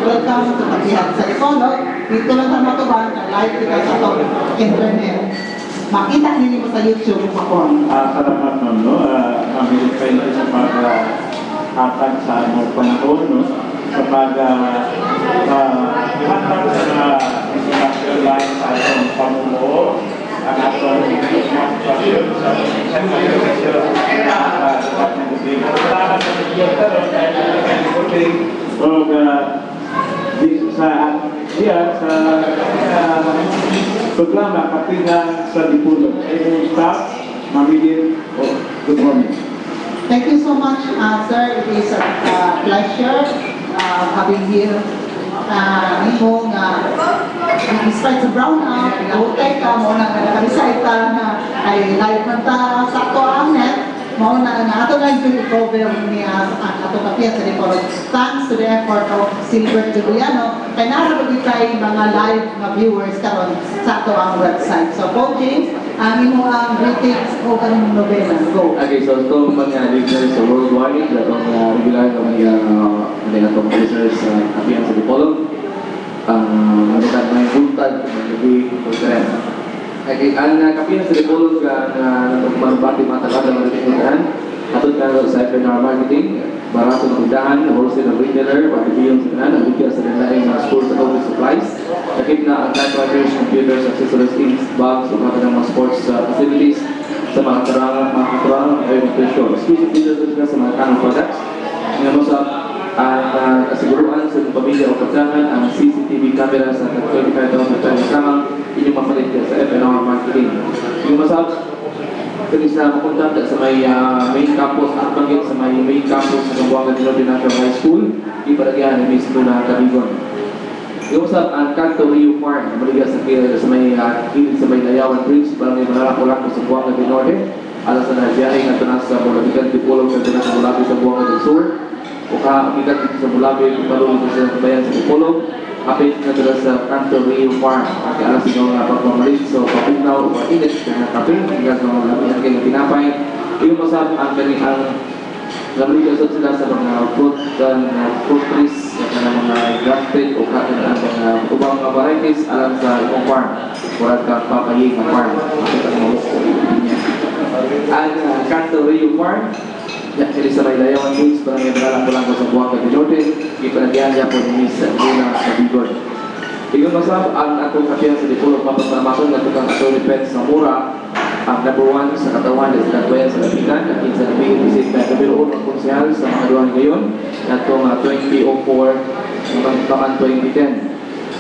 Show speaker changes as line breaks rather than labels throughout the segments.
welcome to Kapihan sa Ipolo. Dito lang sa Matuban, live kita sa internet. Makita nyo mo sa YouTube kung ako.
Salamat nun, no? Kami depende sa pag-hatag sa among panahon, no? Sa pag-hatag sa international line sa itong pamulo, ang atong demonstration sa semi-official Department of Labor. Salamat sa Twitter, sa programa Kapihan sa Ipolo. Staff, mamigin, good morning.
Thank you so much, sir. It is a pleasure having here. Despite sa brownout, okay ka, mo na nakabisita na ay live na sa ato anet, mo na ato na yung cover niya ang ato Kapihan sa Ipolo. Thanks to the effort of Silver Juliano, kaya narabag tayo mga live na viewers karon sa ato ang website. So, Paul James, imo ang greetings o kanong novena. Go.
Okay, so ito mga listeners sa worldwide, itong regular na mga itong listeners sa Kapihan sa Ipolo. Manikat may buntag, magabi, pagkain. Okay, ang Kapihan sa Ipolo na magbati matagad na mga atod ka sa FNR Marketing, barato ng tindahan, wholesale retailer, pagkibiyon sa kanan, ang bigyan sa nalaing mga sports and office supplies. Nakip na ang typewriters, computers, accessories, inks, bags, o mga mga sports facilities sa mga karangang ay presyo. Exclusive details sa mga kanong products. Nga mo sa kasiguruan sa pamilya o pagdangan ang CCTV camera sa 25,000 pesos lamang inyong mapalit sa FNR Marketing. Yung masab, kaya sa mapunta sa may main campus at bagay sa may main campus sa Zamboanga de Norte National High School, ipalagyan ng mismo na Caligon. Yung usap ang Canto Rio Farm, maligya sa may kilid sa may Layawan Bridge, parang may manalak-ulak sa Zamboanga de Norte, alas na biyahe nga ito sa Bulabigan, Tipulong sa ito sa Bulabi sa Zamboanga del Sur, o ka-apigat dito sa Bulabi, palulong sa bayan sa Tipulong, kapit na dala sa Canto Rio Farm at alas yung pagmamalis so papugnaw o painit na kapit hanggang sa mga lamihan kayo tinapay yung masab ang kanilang nabaligasot sila sa mga fruit trees at mga grafted o kanilang mga ubang mga varieties alam sa ibang farm walang papaying na farm makita mo ang Canto Rio Farm kaya sa may Layawan Bridge, parang may malalang ko lang sa Zamboanga de Norte, ipanagyan niya po ni Miss Luna sa Bigod. Tingnan masab, ang atong Kapihan sa Ipolo, papasamason na itong atong Pets sa Mura, ang number 1 sa katawan na sa Katwayan sa Lapitan, at sa Lapitan, visit na kabiroon ng konsehal sa mga luwan ngayon, at itong 2004, taman 2010.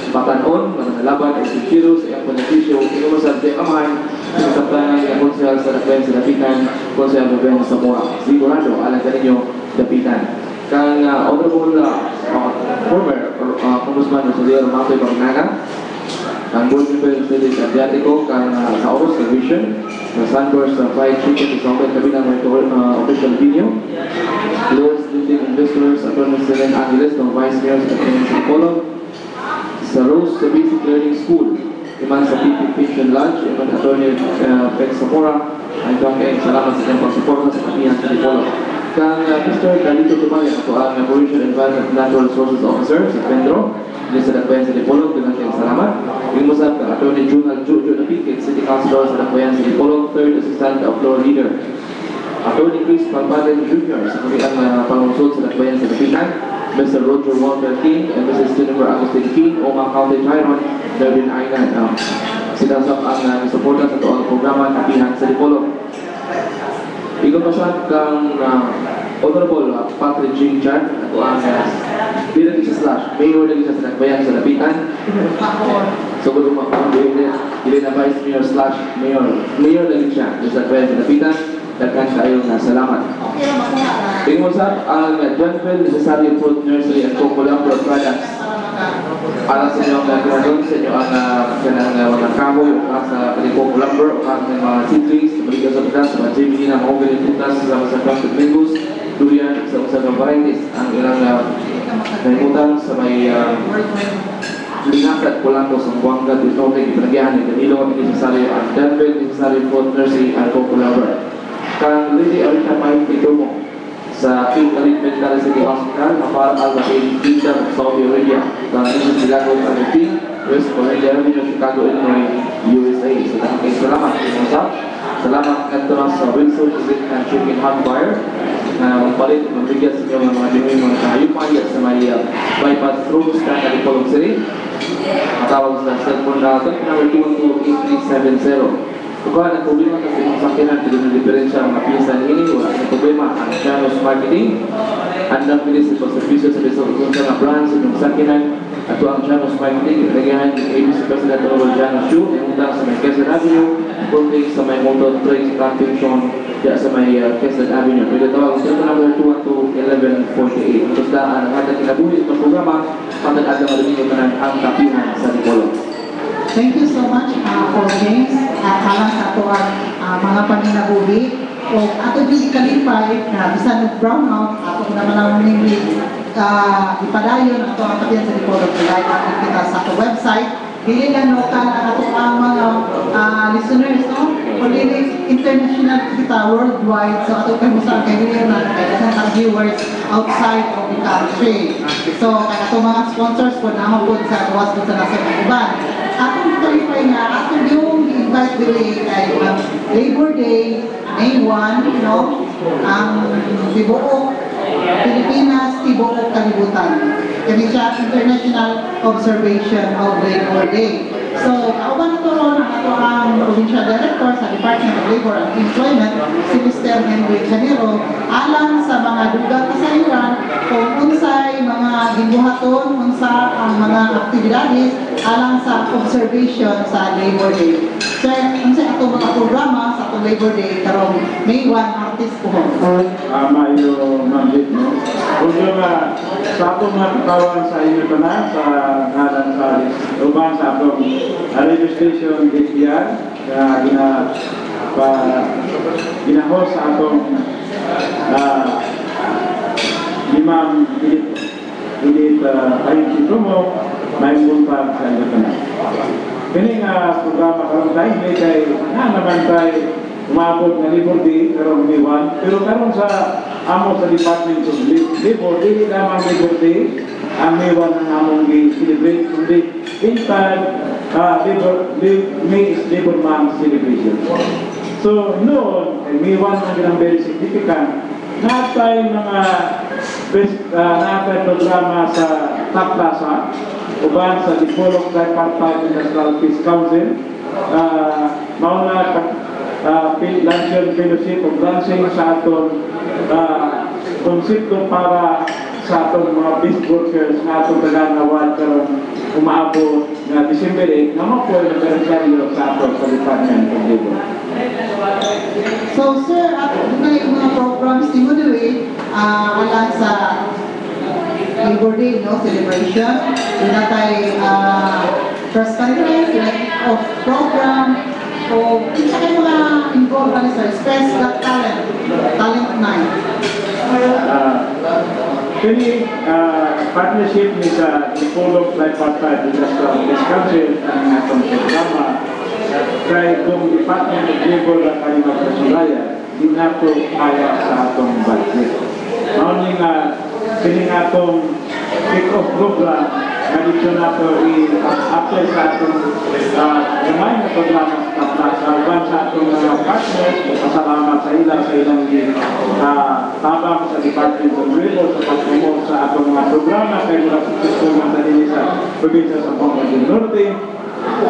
Patanon, mga nalaban, ay sutiro sa iyang benepisyo, inumasab sa amahan, sa tanan ng konsehal sa Katwayan sa Lapitan, konsehal ng sa Mura. Sigurado, alam ka ninyo, Lapitan. Kang Honorable former Congressman Rosalio Romatoy Pagnaga, ang Board Member ng Studies Adriatico, kang sa Oros Division, sa Sandburst Fried Chicken, sa Open Kabilang official video, Lord's Leading Investors, Attorney Selen Angeles, ng Vice Mayor sa Ipolo, sa Rose sa Basic Learning School, iman sa PP Pension Lodge, iman Attorney Pex Zamora, ay kang salamat sa kanyang pagsuporta sa Kapihan sa Ipolo. Kang Mr. Galito Tumaya, ito ang Pollution Environment Natural Resources Officer sa Pendro, hindi sa Dakbayan sa Ipolo, dengan kayong salamat. Yung musab ka, Attorney Junal Jojo Napikit, City Councilor sa Dakbayan sa Ipolo, 3rd Assistant of Floor Leader. Attorney Chris Palpaden Jr. sa kanilang pangungsod sa Dakbayan sa Lapitan, Mr. Roger Walter King, and Mrs. Jennifer Agustin King, Oma County Tyron, Dervin Ainan. Sinasap ang suporta sa ito ang programa Kapihan sa Ipolo. Ikaw pa siya kang Honorable Patrick Jing Chan, ito ang bilang isa slash mayor na isa sa Dakbayan sa Lapitan. So kung ilin na vice mayor slash mayor na siya sa Dakbayan sa Lapitan, daghan kayong salamat. Tingin mo sa ang Johnville Necessary Fruit Nursery and Co-Collaborative Products para sa inyong gano'n sa inyo ang mga kahoy o sa Kalipo Lumber o mga seedlings na balikas sa pagkas sa mga Gemini na mahogany putas sa mga crafted mangoes, durian sa usang varieties ang ilang naimutan sa may Linasat Polanco sa Zamboanga de Norte ipanagyahan ni Danilo Necessary ang Johnville Necessary Fruit Nursery and Co-Collaborative. Kang Lady Arita May Pitumo sa King Khalid Medical City Hospital na para Al-Bahrain, Kingdom of Saudi Arabia. Ito sa Chicago, West Florida Avenue, Chicago, Illinois, USA. So dahil kayo salamat. Salamat nga sa Wilson Street and Chicken Hardware na magpalit, magbigyan sa inyo ng mga dinuwi mga kahayupan sa may bypass road sa Calipolong City. Matawag sa cellphone na number 212-8370. Kung ang problema kasi ng sakinan, hindi na diferensya ang kapisan ini, wala sa problema ang channels marketing. Andang pilis sa servisyo sa bisog kung sa mga brands ng sakinan at ang channels marketing. Ilagayan yung ABC President Robert Jano Shoe, yung utang sa may Quezon Avenue, kundi sa may Motor Trade Plantation, sa may Quezon Avenue. Pwede tawag sa number 212-1148. Tapos daan ang ating kinabuhi itong programa, patag-adang malamig ang kapihan sa Dipolog.
Thank you so much for James at alang sa ato ang mga panginabuhi. O ato din kalipay na bisan ng brownout, ato naman ang nili ipadayon ato ang kapihan sa Dipolog. Like kita sa ato website. Dili lang local ang ato ang mga listeners, no? Kundi international kita, worldwide. So ato kayo sa kayo na kailangan viewers outside of the country. So ato mga sponsors po naman po sa gawas po sa nasa kaguban. Atong kalipay nga, atong yung invite dili kay Labor Day, May 1, no? Ang tibuok Pilipinas, tibuok kalibutan. Kami siya International Observation of Labor Day. So, kauban ito ron ang ato ang Provincial Director sa Department of Labor and Employment, si Mr. Henry Canero, alang sa mga dugang kasayuran kung unsay mga ginbuhaton, unsa ang mga aktibidades alang sa observation sa Labor Day. So, unsay ato mga programa sa ato Labor Day karong May 1 Martes puhon.
Mayo mambit mo. Kung yung sa atong mga katawan sa inyo na sa ngalan sa uban sa atong radio station DPR na ginahos sa atong limang pilit ayun si Tumo may buntag sa inyo na. Kini nga programa karong tayo may kay naman tayo umabot na Labor Day karong May 1, pero karon sa amo sa Department of Labor, dili lamang Labor Day ang May 1 ang among gi-celebrate, kundi entire May is Labor Month celebration. So noon, May 1 ang very significant. Natay mga natay programa sa Taplasa, uban sa Dipolog Tripartite Industrial Peace Council, mauna Luncheon Fellowship of Dancing sa atong konsepto para sa atong mga best workers na atong taganawad karong umaabot na December 8 na mapoy na beneficiaryo sa atong sa Department of Labor.
So sir, ato na yung mga programs ni Muduwi alang sa Labor Day, no? Celebration. Yun na tayo first conference, like of program, o isa kayo mga involved na sa Express Got Talent, Talent Night.
Kini partnership ni sa Dipolog Tripartite Industrial Peace Council ang atong programa kay kung Department of Labor at Kalimang Kasulaya di nato kaya sa atong budget. Mauni nga kini nga atong kick-off program na dito nato i-apply sa atong gamay na programa sa uban sa atong partners. Pasalamat sa ilang tabang sa Department of Labor sa pag-promote sa atong mga programa kay mula successful nga sa dili sa probinsya sa Pangasinan del Norte.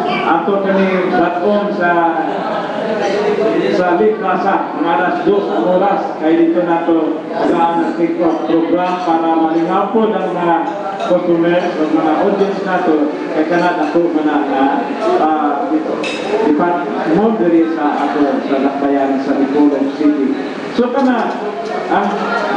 Ato kani daton sa Liplaza ng alas 2 ang oras kay dito nato ang kick-off program para malingaw po ng mga customers o mga audience nato kay kanat ako na department diri sa ato sa lakbayan sa Dipolog City. So kana ang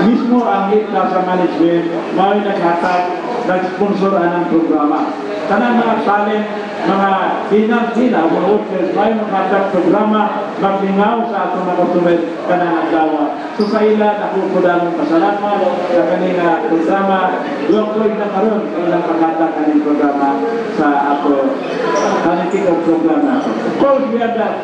mismo ang Liplaza Management may naghatag nag-sponsor anang programa. kanang mga talent, mga hinang-hina, mga workers, may mga programa, maglingaw sa atong mga customer kanang naglawa. So sa ila, ako po daming pasalamat sa kanina programa. Luwag-luwag na karoon sa ilang pagkata kaning programa sa ato kaning of programa. Of course, we have that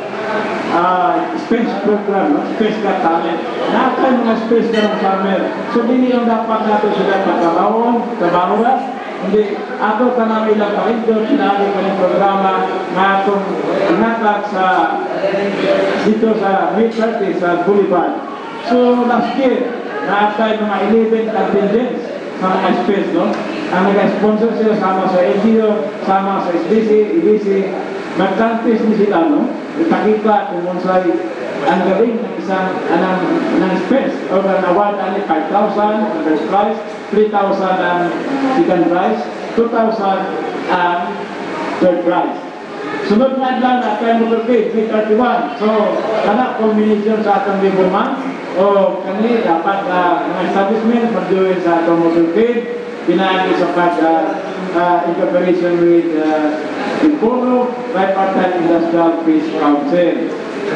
space program, space ka talent. Nakakay mga space ka ng summer. So, hindi yung dapat natin sila pagkakawon, kabahura. Hindi, ato ka namin ilang pakindot, sinabi ko ng programa na itong inatag sa dito sa Mid-30 sa Boulevard. So, last year, nakakay mga 11 contingents sa mga space, no? Ang nag-sponsor sila sama sa LGU, sama sa SDC, EDC, mag-contest ni sila, no? Itakita kung unsay ang galing ng isang ng space o ng award ani 5,000 ang first prize, 3,000 ang second prize, 2,000 ang third prize. Sunod na lang na kay motorcade 331. So, kana combination sa atong labor month o kani dapat mga establishment mag-join sa atong motorcade pinaagi sa in cooperation with Imporo, Tripartite Industrial Peace Council.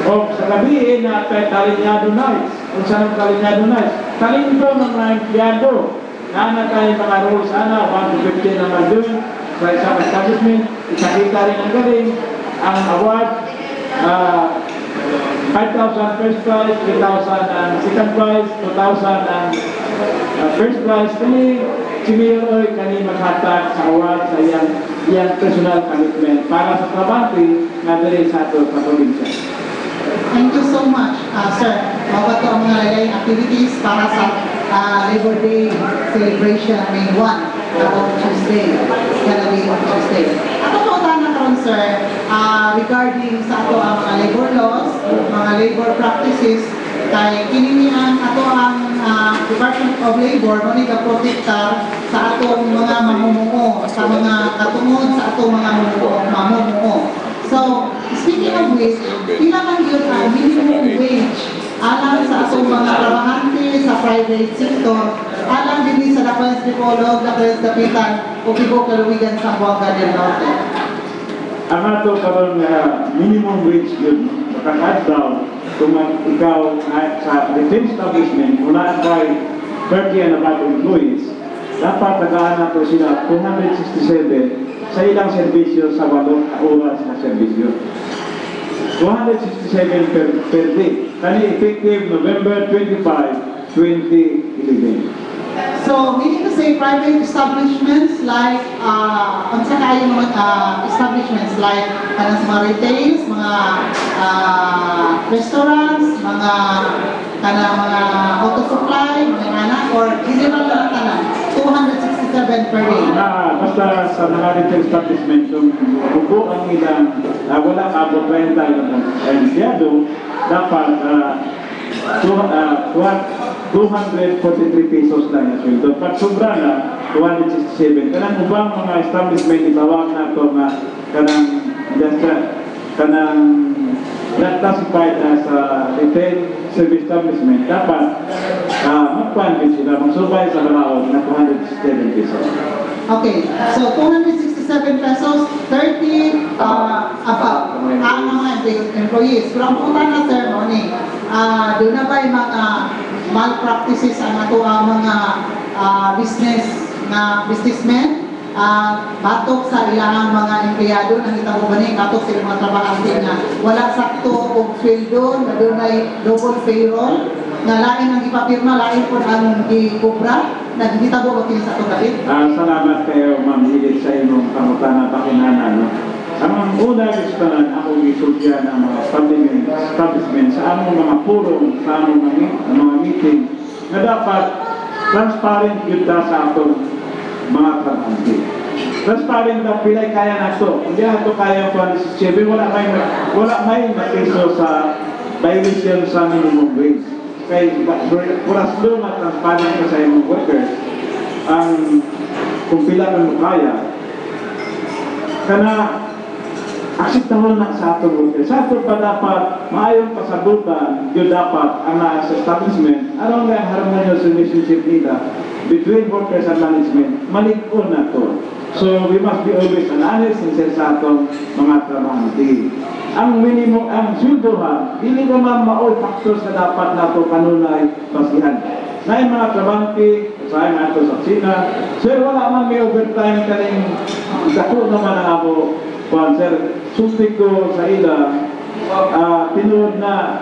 O sa gabi na Talinyado Nights, kung saan ang Talinyado Nights, talento ng mga empleyado, na tayo mga rules, 1 to 15 naman dun, sa isang establishment, isakita rin ang galing, ang award, 5,000 first prize, 3,000 ang second prize, 2,000 ang first prize. Si Mayor Oy kani maghatag sa award sa iyang personal commitment para sa trabante na diri sa ato sa probinsya.
Thank you so much, sir. Mga ito ang mga layang activities para sa Labor Day celebration May 1 on Tuesday. It's gonna be on Tuesday. Ako po na karon, sir, regarding sa ato ang mga labor laws, mga labor practices, kay kininian ato ang Department of Labor mo ni kaprotektar sa atong mga mamumuo, sa mga katungod sa atong mga mamumuo. So, speaking of which, pila man yun ang minimum wage alang sa atong mga trabahante sa private sector, alang din sa Dapanes Dipolog, Dapanes Dapitan, o Kibo Kaluwigan sa Buanga del Norte.
Ang ato karon nga minimum wage yun, makakadlaw kung ikaw sa retail establishment, muna kay 30 and above employees, dapat tagaan na po sila 267 sa ilang serbisyo sa 8 oras na serbisyo. 267 per day. Kani effective November 25, 2011.
So, meaning to say private establishments like, unsa kayo mga establishments like kanang mga retails, mga restaurants, mga kanang mga auto supply, mga anak, or general na tanan, 267 per day.
Basta sa mga retail establishment, yung buko ang ilang wala abot 20 ng empleyado, dapat 243 pesos lang yung sweldo. Pag sobra na, 267. Kanang ubang mga establishment, itawag na ito na kanang not classified as retail service establishment, dapat magpan din sila, magsubay sa balaod na 267 pesos.
Okay, so 267 pesos, 30 above ang mga employees. Pero ang punta na, sir, doon na ba yung mga malpractices ang ato ang mga businessmen, batok sa ilang mga empleyado, nakita mo ba niya, batok sa ilang mga trabahante na wala sakto o sweldo, na doon ay double payroll, na lain ang ipapirma, lain po ang ikubra, nagkita mo ba kayo sa tugalit?
Salamat kayo, Ma'am Edith, sa inyong pangutana pakinana. No? Ang una gusto na akong isultya ng mga establishment sa among mga forum, sa among mga meeting, na dapat transparent yun sa atong mga trabahante. Transparent na pilay kaya na ito. Hindi na ito kaya po, wala may makiso sa violation sa minimum wage. Kaya puras doon na transparent ka sa imong workers, ang kung pila mo kaya, kana akseptable na sa atong workers. Sa atong pa dapat maayong pasabutan, yun dapat ang sa establishment, anong nga harmonious relationship nila between workers and management, malig-on na to. So, we must be always honest sincere sa atong mga trabahante. Ang minimum, ang sweldohan, hindi naman maoy factors na dapat nato kanunay basihan. Na yung mga trabahante, sa mga ito sa China, sir, wala man may overtime kaning dako naman ang ako, sir, sulti ko sa ila, tinuod na,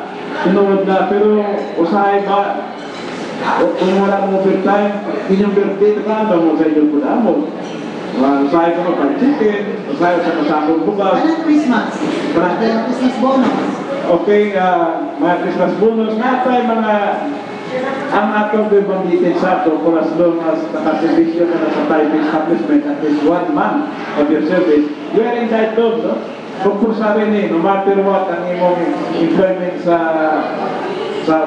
pero usahay ba, kung wala mo overtime, inyong birthday, nakanda mo sa inyong kudamo. Usahay ko pag-chicken, usahay sa kasakong bukas.
Anong Christmas? Christmas bonus.
Okay, mga Christmas bonus, natay mga ang atong banditin sa ato kung as long as nakaservisyo ka na sa private establishment at least 1 month of your service, you are entitled, no? Kung sa rin no matter what ang imong employment sa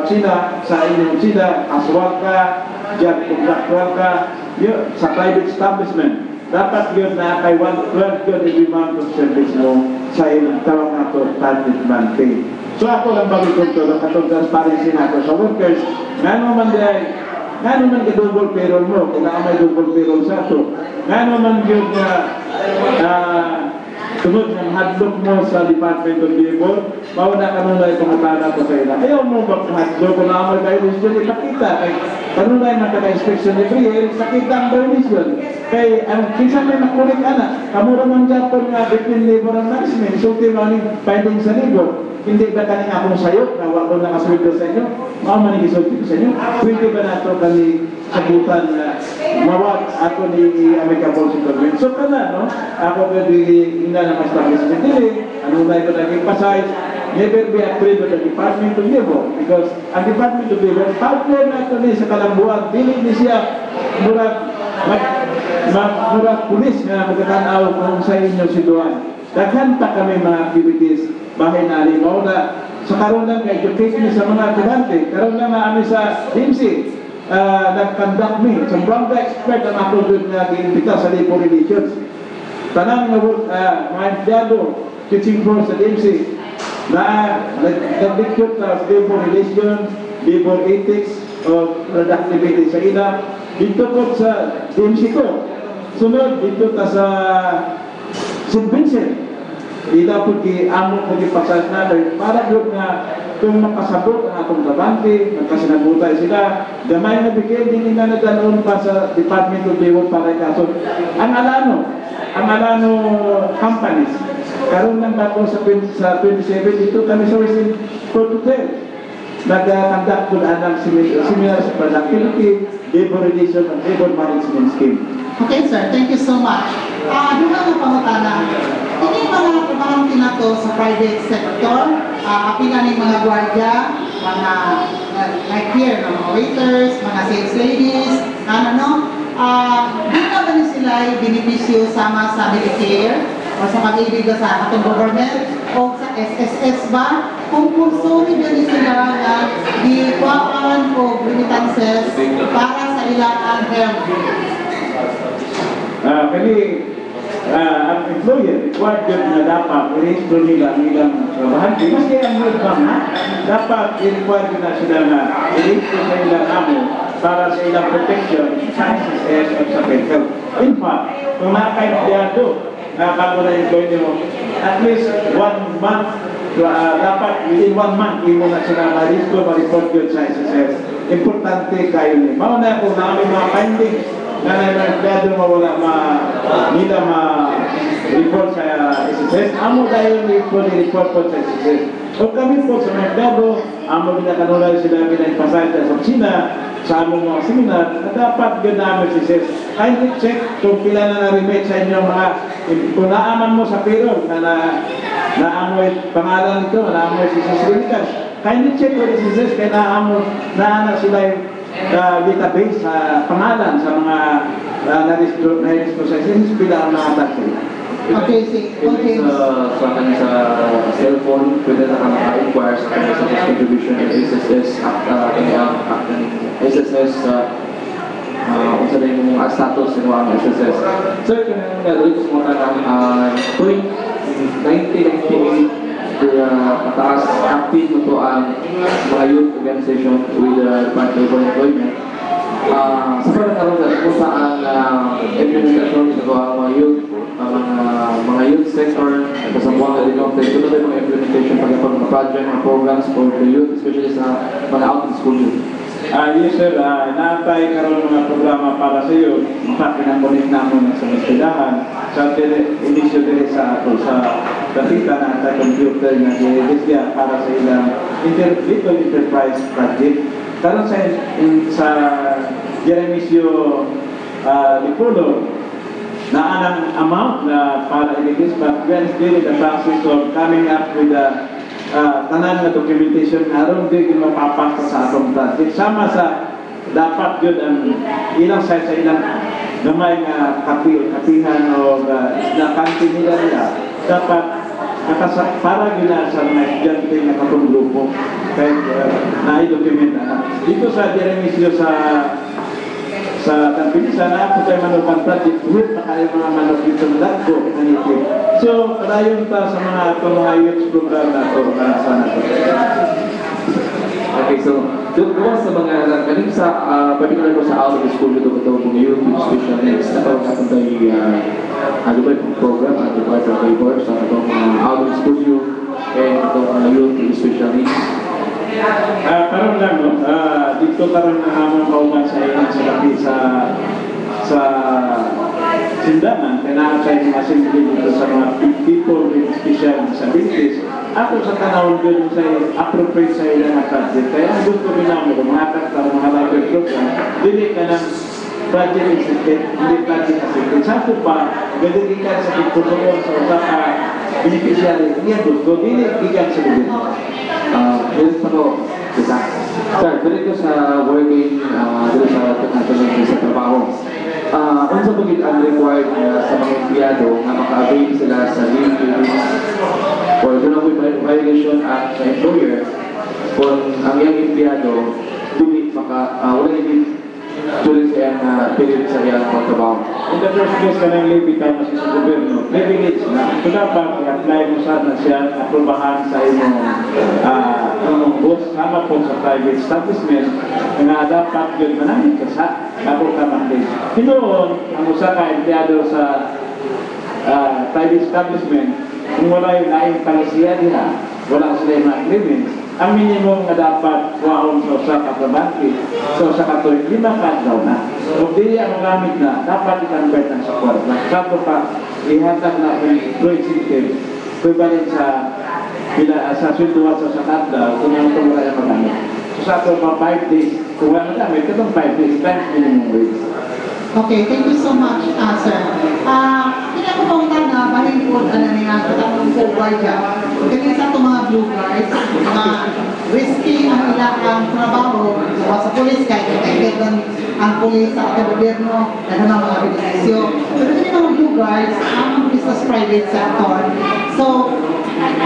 China, sa inyong China, aswal ka, job contractual ka, sa private establishment, dapat yun na kay 12 yun every month of service mo sa ilang tawag na ito, management pay. So ako lang bagay ko katong transparency nato sa workers, nga naman i-double payroll mo, kung may double payroll sa ito. Nga naman yun na sunod ng hadlock mo sa Department of Labor, mauna ka nung na pumatana ko sa ila. Ayaw mo ba kung hadlock ko na may violation, ipakita. Kanun na yung magkaka-inspection every year, sakita ang violation. Kaya, kinsan may makulik anak, kamura mong Japon nga between labor and management, sulti mo ang finding sa labor. Hindi ba kaning akong sayo, na wako nakasweldo sa inyo? Mga manigisulti ko sa inyo? Pwede ba na ito kani sagutan na mawag ako ni Amicable Government? So ka na, no? Ako pwede ina na establishment dili, ano na ito naging pasay, never be afraid of the Department of Labor because ang Department of Labor, partner na ito sa kalambuan, dili ni siya murag pulis nga magkatanaw kung sa inyo situahan. Daghan pa kami mga activities bahay na alimaw na sa karoon lang educate niyo sa mga aktivante. Karoon lang na kami sa DMC nag-conduct me. Sa Branga expert ang ako doon na giimbita sa labor relations. Tanang mga empleyado, teaching force sa DMC na nag-lecture sa labor relations, labor ethics, o productivity sa ila. Dito po sa DMC ko. Sunod, dito ta sa St. Vincent. Ila po amo ko pasas na para doon na kung makasabot ang atong trabante, magkasinabutan sila, gamay na bigay, hindi na nadanoon pa sa Department of Labor para ikaso. Ang Alano companies, karoon ng bago sa 27, dito kami sa Western Port Hotel. Nag-conduct po ng seminar sa productivity, labor relation, and labor management scheme.
Okay, sir. Thank you so much. Doon na pangutana. Ini mga trabahante na to sa private sector, apila ng mga gwardiya, mga like here, mga waiters, mga sales ladies, dito ba ni sila benepisyo sama sa Medicare o sa pag-ibig sa atong government o sa SSS ba? Kung kursuri ba ni sila na dikwaan o remittances para sa ilang health?
Ang employer, required yun na dapat i-register nila nilang trabahante. Mas kaya ang good ma'am, dapat i-require na sila na i-register sa ilang amo para sa ilang protection sa SSS at sa health. In fact, kung nakaka-empleyado, bago na employee nyo, at least 1 month, dapat within 1 month, imo na sila ma-register, ma-report yun sa SSS. Importante kayo niyo. Mauna kung namin mga findings na empleyado nila ma-report sa SSS, amo dahil report po sa SSS. O kami po sa mga empleyado, amo binakanulay sila pinagpasay sa opisina, sa among mga seminar, na dapat yun namin SSS. Kindly check kung pila na na-remit sa inyo mga, kung naaman mo sa payroll, na naamoy pangalan nito, naamoy si SSS Clinical. Kindly check kung SSS, kaya naana sila yung database sa pangalan sa mga na-register sa SSS, pila ang nakatag sila.
Okay, okay.
Sa kanya sa cellphone, pwede na ka maka-inquire sa kanya sa contribution ng SSS SSS kung saan yung status ng mga SSS. Sir, kanya nga dito sa mga tuwing 1998 mataas active ito ang mga youth organization with the Department of Employment. Sa pagkakaroon sa kung saan implementasyon ginagawa ang mga youth, mga youth sector, kasabuan na din ng ito na mga implementation pagkakaroon ng project, mga programs for the youth, especially sa mga out of school youth.
Yes sir, naatay karon mga programa para sa iyo, makakinamulin namin sa eskwelahan, sa inisyo din sa ato sa dakita na sa computer na diya para sa ilang little enterprise project. Karon sa Jeremisyo Lipulo, na anang amount na para iligis, but we are still in the process of coming up with a tanan na documentation aron di mapapasa sa atong project. Sama sa dapat yun ang ilang site sa ilang gamay nga kapihan o na kantin nila dapat para yun na sa mga estudyante na katong grupo kahit na-document dito sa Jeremisyo sa Tampilisa na ako tayo manukan project group na kayo mga manok dito na dako nanitip. So, kadayon ta sa mga youth program na ito sana ito.
Okay, so doon sa mga kaning sa particular ko sa out of school ito mga youth with special needs na pagkakataon tayo ano ba yung program at Department of Labor sa itong out of school youth and itong youth with special needs.
Karon lang, no? Dito karon na among kauman sa ilang sa sindaman, kaya sa mga assembly dito sa mga people with special disabilities. Ako sa tanawon doon sa appropriate sa ilang project. Kaya ang gusto ko namin, mga kakta, mga library program, dili ka ng project institute, hindi project assistant. Sa ako pa, gagawin ka sa pagtutuon sa usaka beneficiary, niya gusto, dili ikan sa gawin.
Yes, ako, isa. Sir, dito sa working, dito sa national sa trabaho. Unsa pagit ang required sa mga empleyado na maka-avail sila sa leave or doon ang violation at sa employer kung ang iyang empleyado dili wala hindi during sa iyang period sa iyang pagtrabaho.
In the first place, kanang leave time sa gobyerno, privilege na. Ito dapat i-apply mo sana siya aprobahan sa imong boss, sama po sa private establishment, na dapat yun manamit ka sa kapag kamandin. Hinoon, ang usa ka empleyado sa private establishment, kung wala yung laing palisiya nila, wala sila yung agreement, ang minimum na dapat waon sa usa ka trabante, sa usa ka tuig 5 kadlaw na. Kung dili ang gamit na, dapat i-convert na sa kwarta. Sato pa, ihatag na yung incentive, equivalent sa sweldo sa kadlaw, kung yung wala yung magamit. So sa ato pa 5 days, kung wala magamit, katong 5 days, times minimum wage.
Okay, thank you so much, sir. Pinakapangtan na, bahin po, niya, katang forward dyan. Kasi sa itong mga blue guards, risky ang ilang trabaho sa polis, kahit kailan ang polis sa ating gobyerno, na mga benepisyo. Pero hindi mga blue guards, ang business private sector. So,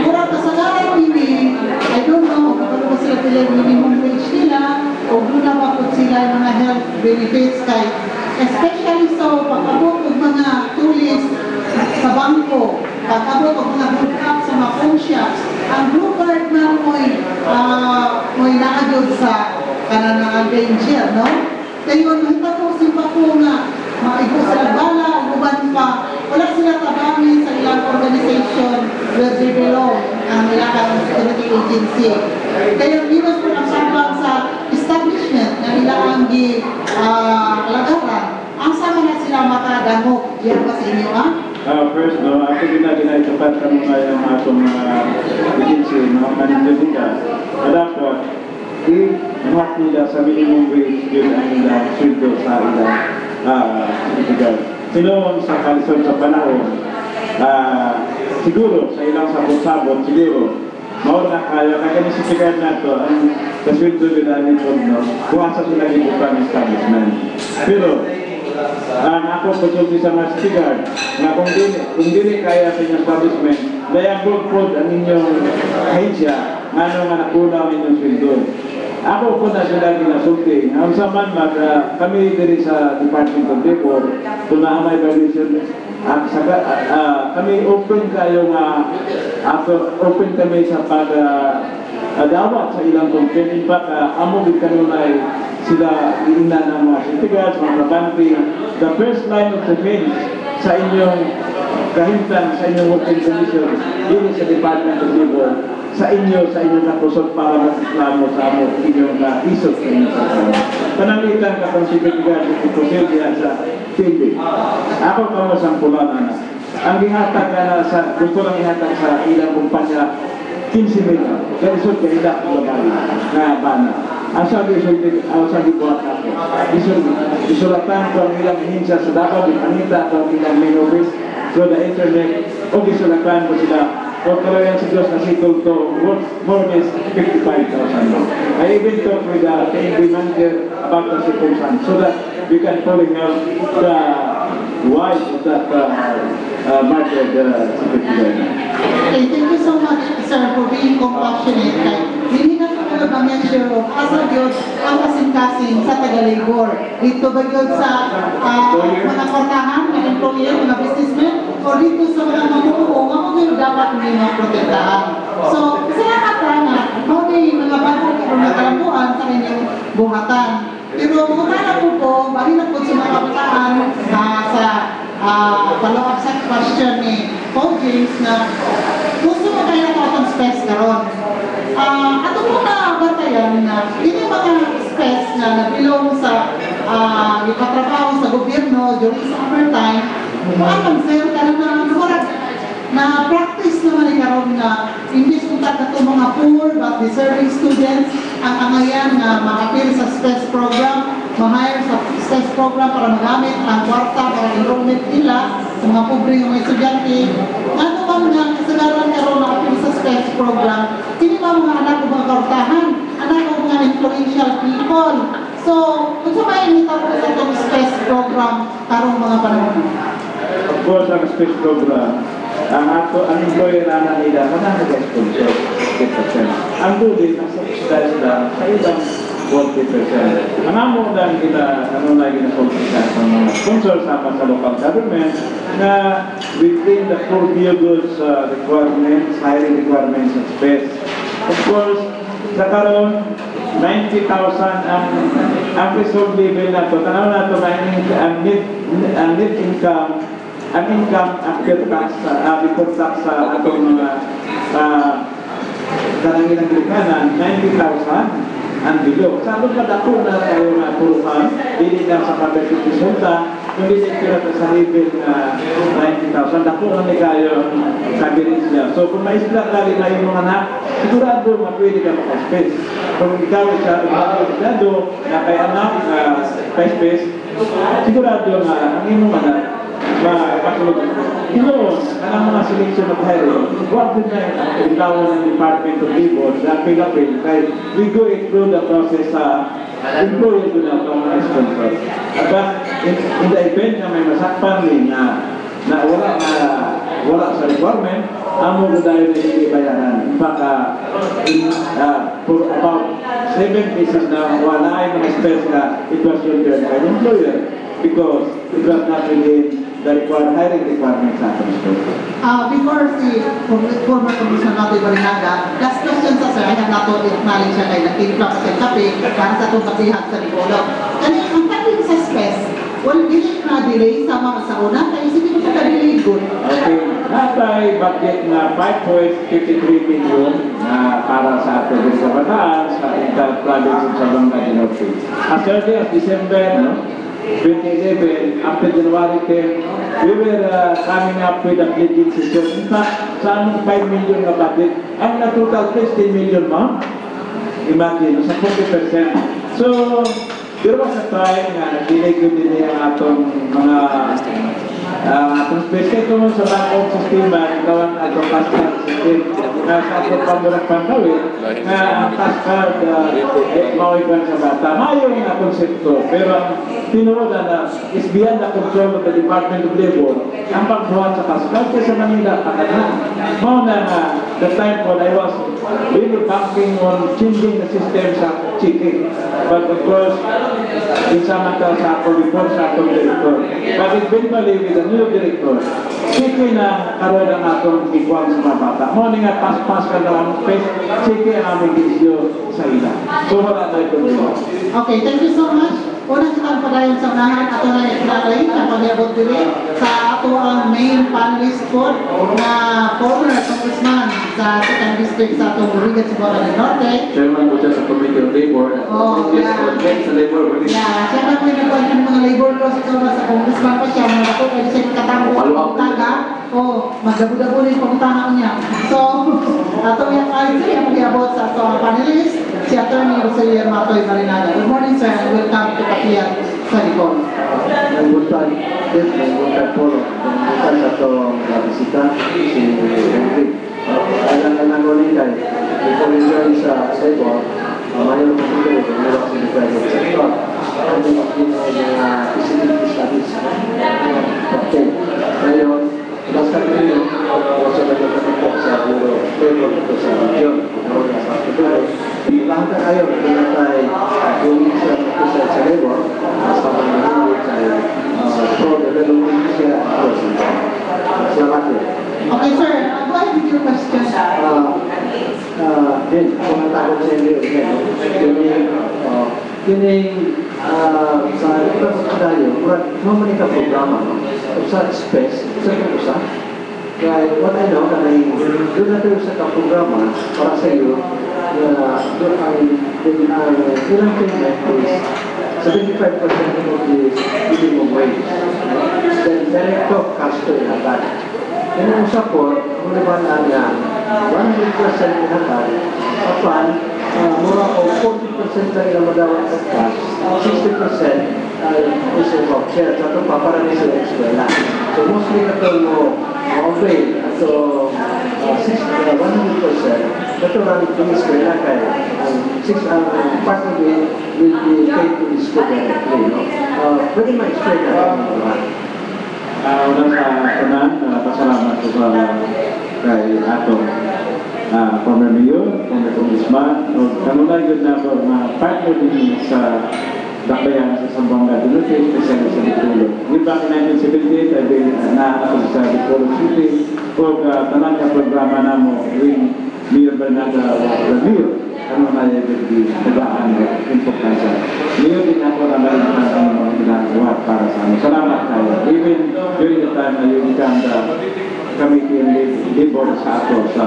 mura kasalanan ini, I don't know kung ano ba sila minimum wage nila, o muna ba po sila yung mga health benefits kahit especially so, pag-abot ng mga tulis sa bangko, pag-abot ng mga hookup sa mga phone shops, ang blue card na mo'y naagod sa kananang danger, no? Kaya nakita ko simpa ko nga, maigo sila bala, uban pa, wala sila tabangin sa ilang organization where they belong, ang ilang security agency. Kaya minus po ang sabang sa establishment na ilang lagaran, ang sama na sila makadamok. Yan ba sa inyo, ha?
First, no, ako ginagawa sa mga yung atong agency, mga manager nila, dapat i-mark nila sa minimum wage yun ang nila sweldo sa ilang itigal. Sino sa kalisod sa panahon, siguro sa ilang sabot-sabot, siguro, mauna kayo, kaganisipikan na ito, ang kasweldo nila nito, no, kung asa sila gibukan establishment. Pero, ako pasulti sa mga stigar na kung dili kaya sa inyong establishment, dayang good ang inyong ahensya, nga nakunaw inyong sweldo. Ako po na sila ginasulti. Ang saman kami diri sa Department of Labor, kung na may violation, kami open kayo nga, open kami sa dawat sa ilang complaint. In fact, amo gid kanunay sila ina ng mga sitigas, mga trabante. The first line of defense sa inyong kahimtang, sa inyong working condition, yun sa Department of Labor, sa inyong kakusot para magreklamo sa amo inyong isot sa inyong kasama. Panangitan ka kung sitigas, ikusil diya sa field. Ako ka mo sampulan, anak. Ang ihatag ka na sa, gusto lang ihatag sa ilang kumpanya, 15 million. Kaya isot ka ilang labay na bana. Ang sabi buhat ako. Isulatan ko ang ilang hinsa sa Davao, ipanita ko ang ilang main office through the internet, o isulatan ko sila. O kalayan sa Diyos na sitol to more than 55,000. I even talk with the KNB manager about the circumstance so that we can fully help the wife of that murdered secretary.
Okay, thank you so much, sir, for being compassionate. Hindi na po na ma-measure of asa yun ang kasing-kasing sa taga-labor. Dito ba yun sa mga kortahan, mga employer, mga businessmen, o dito sa mga mamuo, nga mo yun dapat hindi maprotektahan. So, salamat na mo may mga bagong nagkalampuan sa inyong buhatan. Pero mga po, bali na po sa mga kapitaan sa follow-up sa question ni Paul James na gusto mo kayo na itong space karon. Ato po na batayan na hindi mga space na nabelong sa ipatrabaho sa gobyerno during summer time, maalam sir, karon na practice naman karon na imbis kung ito mga poor but deserving students ang angayan na ma-appeal sa space program, ma-hire sa space program para magamit ang kwarta para enrollment nila sa mga pobre ng mga estudyante. Ano bang nga kasagaran karon na appeal sa space program? Hindi ba mga anak o mga kwartahan? Anak o mga influential people? So, kung sa may initaw ko sa itong space program karong mga panahon?
Of course, ang space program, ang employer na nila, kanang nag-sponsor, 50%. Ang dulit, nasa-subsidize lang sa ibang 40%. Ang amo lang kita, gina-subsidize ng mga sponsors sa local government na within the core vehicles requirements, hiring requirements of space. Of course, sa karon 90,000 ang threshold level na ito. Tanaw na ito ang net income, ang income after tax, before tax sa atong mga kanangilang likanan, 90,000 ang below. Sabi pa dako na tayo na puruhan, hindi lang sa kapatid resulta, kundi sila sa level na 90,000, dako na kayo kabinet niya. So kung maisla lali na yung mga anak, sigurado mapwede ka maka-space. Kung ikaw sa sigurado na kay anak space, sigurado nga ang imong anak makasulog. Ang mga selection of hiring, huwag din na itawa ng Department of Labor sa apil-apil kaya we go through the process sa employer to na itong mga sponsor. But in the event na may masakpan din na wala sa requirement, amo na dahil na hindi bayaran. In fact, for about 7 cases na wala ay mga space na it was shouldered by the employer because it was not within the hiring requirements sa ating school.
Before si former Commissioner Nato Barinaga, last question sa sir, ay nato acknowledge siya kay nag-influx sa kape para sa itong kapihag sa Nicolo. Kani, ang pagdating sa space, dili na delay sa mga sa una, kaya sige mo sa delay good.
Okay, natay budget na 5.53 million para sa ating sa Bataan, sa inter-province sa Bangka de Norte. As early as December 2011, after January 10, we were coming up with a pledging system. In fact, sa aming 5 million na budget, ang na-total 16 million mo. Imagine, sa 40%. So, there was a time na nag-delay ko din ang atong mga atong space. Kaya kung sa back-up sistema, ikaw ang atong cash card system na sa atong pamurang pangkawin na ang cash card mauipan sa bata. Mayo yung konsepto, pero ang tinurugan na is beyond the control of the Department of Labor ang pagbuhat sa cash card sa Manila, pagkana. Mau na the time when I was really banking on changing the system sa checking. But of course, isama ka sa atong report sa atong director. But eventually, with the new director, sige na karoon ang atong ikuan sa mga bata. Mo nga pas-pas ka lang, sige ang aming isyo sa ila. So wala na ito dito.
Okay, thank you so much. Unang kitang padayon sa unahan, ato na ikinalay na pagyabot dili sa ato ang main panelist po na former congressman sa 2nd District sa atong Rigat Sigora del Norte.
Chairman po siya sa Committee on Labor.
Oh,
Yes,
yeah.
again sa labor.
Yeah, siya na po yung nagkuhan ng mga labor laws ito sa congressman pa siya, mga ako, pwede siya katango
Follow-up.
ng taga, o magdabo-dabo rin pagtangaw niya. So, ato yung answer, yung mag-iabot sa ato ang panelist, si Atty. Rosario Matoy Marinaga. Good morning, sir, and welcome to Kapiat sa Nicol.
Nanggutan, yes, nanggutan po. Nanggutan sa itong bisita, si Henry. Kailangan ko rin kayo. Ito rin yun sa labor, mayroon mo dito, mayroon sa private sector. Ano yung mga facility studies. Okay. Ngayon, basta ko rin, also nagkakatok sa Bureau of Labor ito sa region. Lahat na kayo, kaya tayo yung isa sa labor, sa mga nangyayon sa pro-development siya. Salamat din.
Okay, sir, go ahead with your question.
Din, kung natawag sa inyo, kining sa iba sa tayo, mamali ka programa sa space, sa kusa. Kaya what I know, doon na tayo sa programa para sa iyo, doon ang ilang payment is 75% of the minimum wage. Then direct of cash to inagad. Yan ang support, muna ba na 100% inagad, kapan, mura o 40% lang yung madawat sa cash, 60% is a voucher. Sa ito pa, para nila sa eskwela. So mostly na ito mo, okay, ito 100%, ito lang yung eskwela kaya part of it will be paid to the school directly. Pwede ma-explain na lang ito.
Unang sa unan, pasalamat ko sa kay atong former mayor, former congressman, o kanunay yun na ako partner din sa Dakbayan sa Zamboanga del Norte, especially sa Dipolo. Way back in 1978, I've been ako sa Dipolo City, o tanang ka programa na mo, ring Mayor Bernardo Ramiro, ano na yung nagaan ng importansya. Mayor din ako na nalimutan ang mga ginagawa para sa amin. Salamat tayo. Even during the time na yung become the committee and labor sa ato sa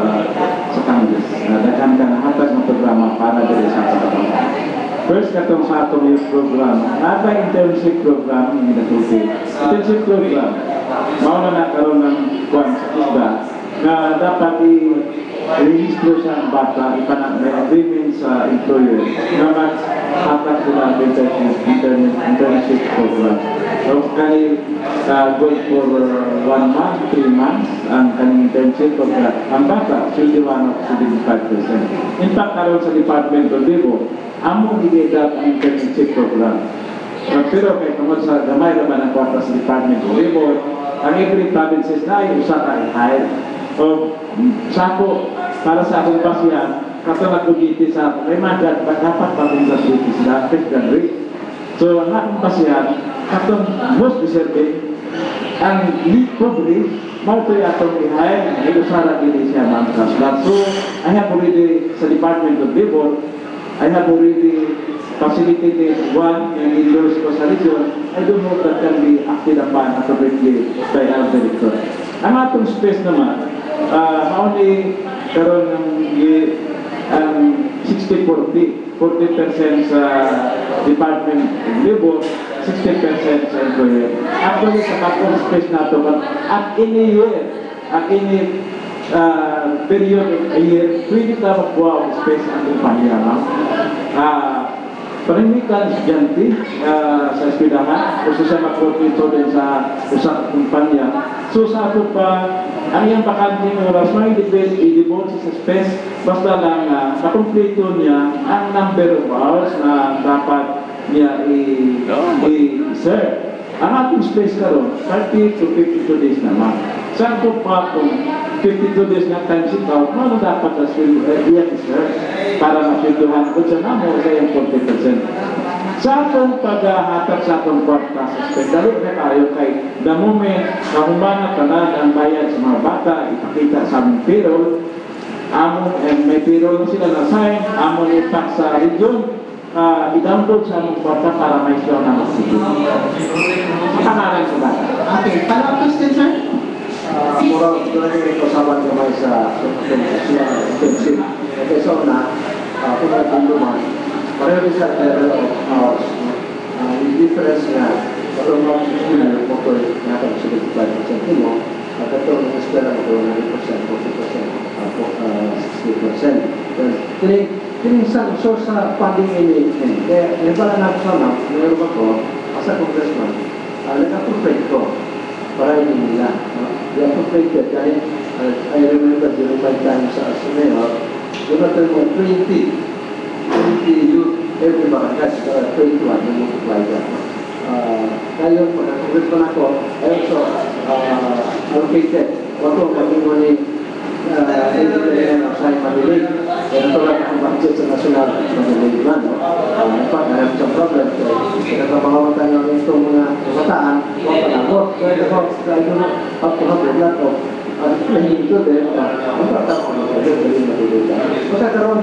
Congress. Daghan ka na hatag ng programa para dito sa ato. First, katong sa atong youth program, nata internship program ng Minatuti. Internship program, mauna na karoon ng kwan sa isda na dapat i-rehistro sa bata, ipanag may agreement sa employer na mag-hatak sila ng internship program. So, kani good for 1 month, 3 months, ang kaning internship program. Ang bata, 21 to 75%. In fact, karoon sa Department of Labor, among i-adapt ang internship program. Pero kay tungkol sa gamay naman ang kwarta sa Department of Labor, ang every provinces na ay usa ka i-hire. O sa ako, para sa akong pasiyan, kato nagugiti sa ako, may mga dapat pagong gagiti sila, first graduate. So ang akong pasiyan, katong most deserving, ang lead probably, malto atong i-hire, ay usara gini siya mga kaslat. So, I have already sa Department of Labor, I have already facilitated one and endorsed ko sa region. I don't know that can be acted upon appropriately by our director. Ang atong space naman, only karoon ng 60-40, 40% sa Department of Labor, 60% sa employer. Actually, sa atong space na ito, at any year, at any period of a year, pwede ka magbuha ang space ang kumpanya. Panimikan estudyante sa eskwelahan, gusto siya mag-profito din sa usang kumpanya. So sa ato pa, ang iyang bakanting oras, may i-devote sa space, basta lang makumpleto niya ang number of hours na dapat niya i-serve. Ang atong space karon 30 to 52 days naman. Saan ko pa kung 52 days na time sit out, ano dapat na sweldo iya i-serve para masweldohan ko siya na mo sa yung 40%. Sa atong paghahatag sa atong kwarta sa space, dali na tayo kay the moment na humana tanan ang bayad sa mga bata, ipakita sa among payroll, may payroll na sila na sign, among impact sa region, i-download sa among kwarta para may show na magsigil. Makanalan sa bata.
Okay, follow-up question, sir?
Mura, doon yung ikasaban naman sa intensive. Kasi sa una, kung nagtulungan, pareho din sa level of hours. Yung difference nga, katong mga sila yung motor natin 75% mo, at katong mga eskwela mo 90%, 40%, 60%. Kini sa source sa funding ini. Kaya yung pala nagsama, mayroon ako, as a congressman, nag-appropriate ko para hindi nila. They appropriated, dahil I remember during my time sa mayor, doon natin mo 20 youth every barangay, 21 na multiply that. Ngayon, pag nag-congressman ako, I also allocated, wato kami mo ni engineering of Sai Manilig, kaya natulad ang budget sa national Manilig man. In fact, I have some problems. Nagkapangawa tayo ng itong mga kabataan, huwag panabot. Kaya ako, I do not have to have a lot of planning to them. Magpapatap ko na kayo, galing matulog ka. Magkakaroon,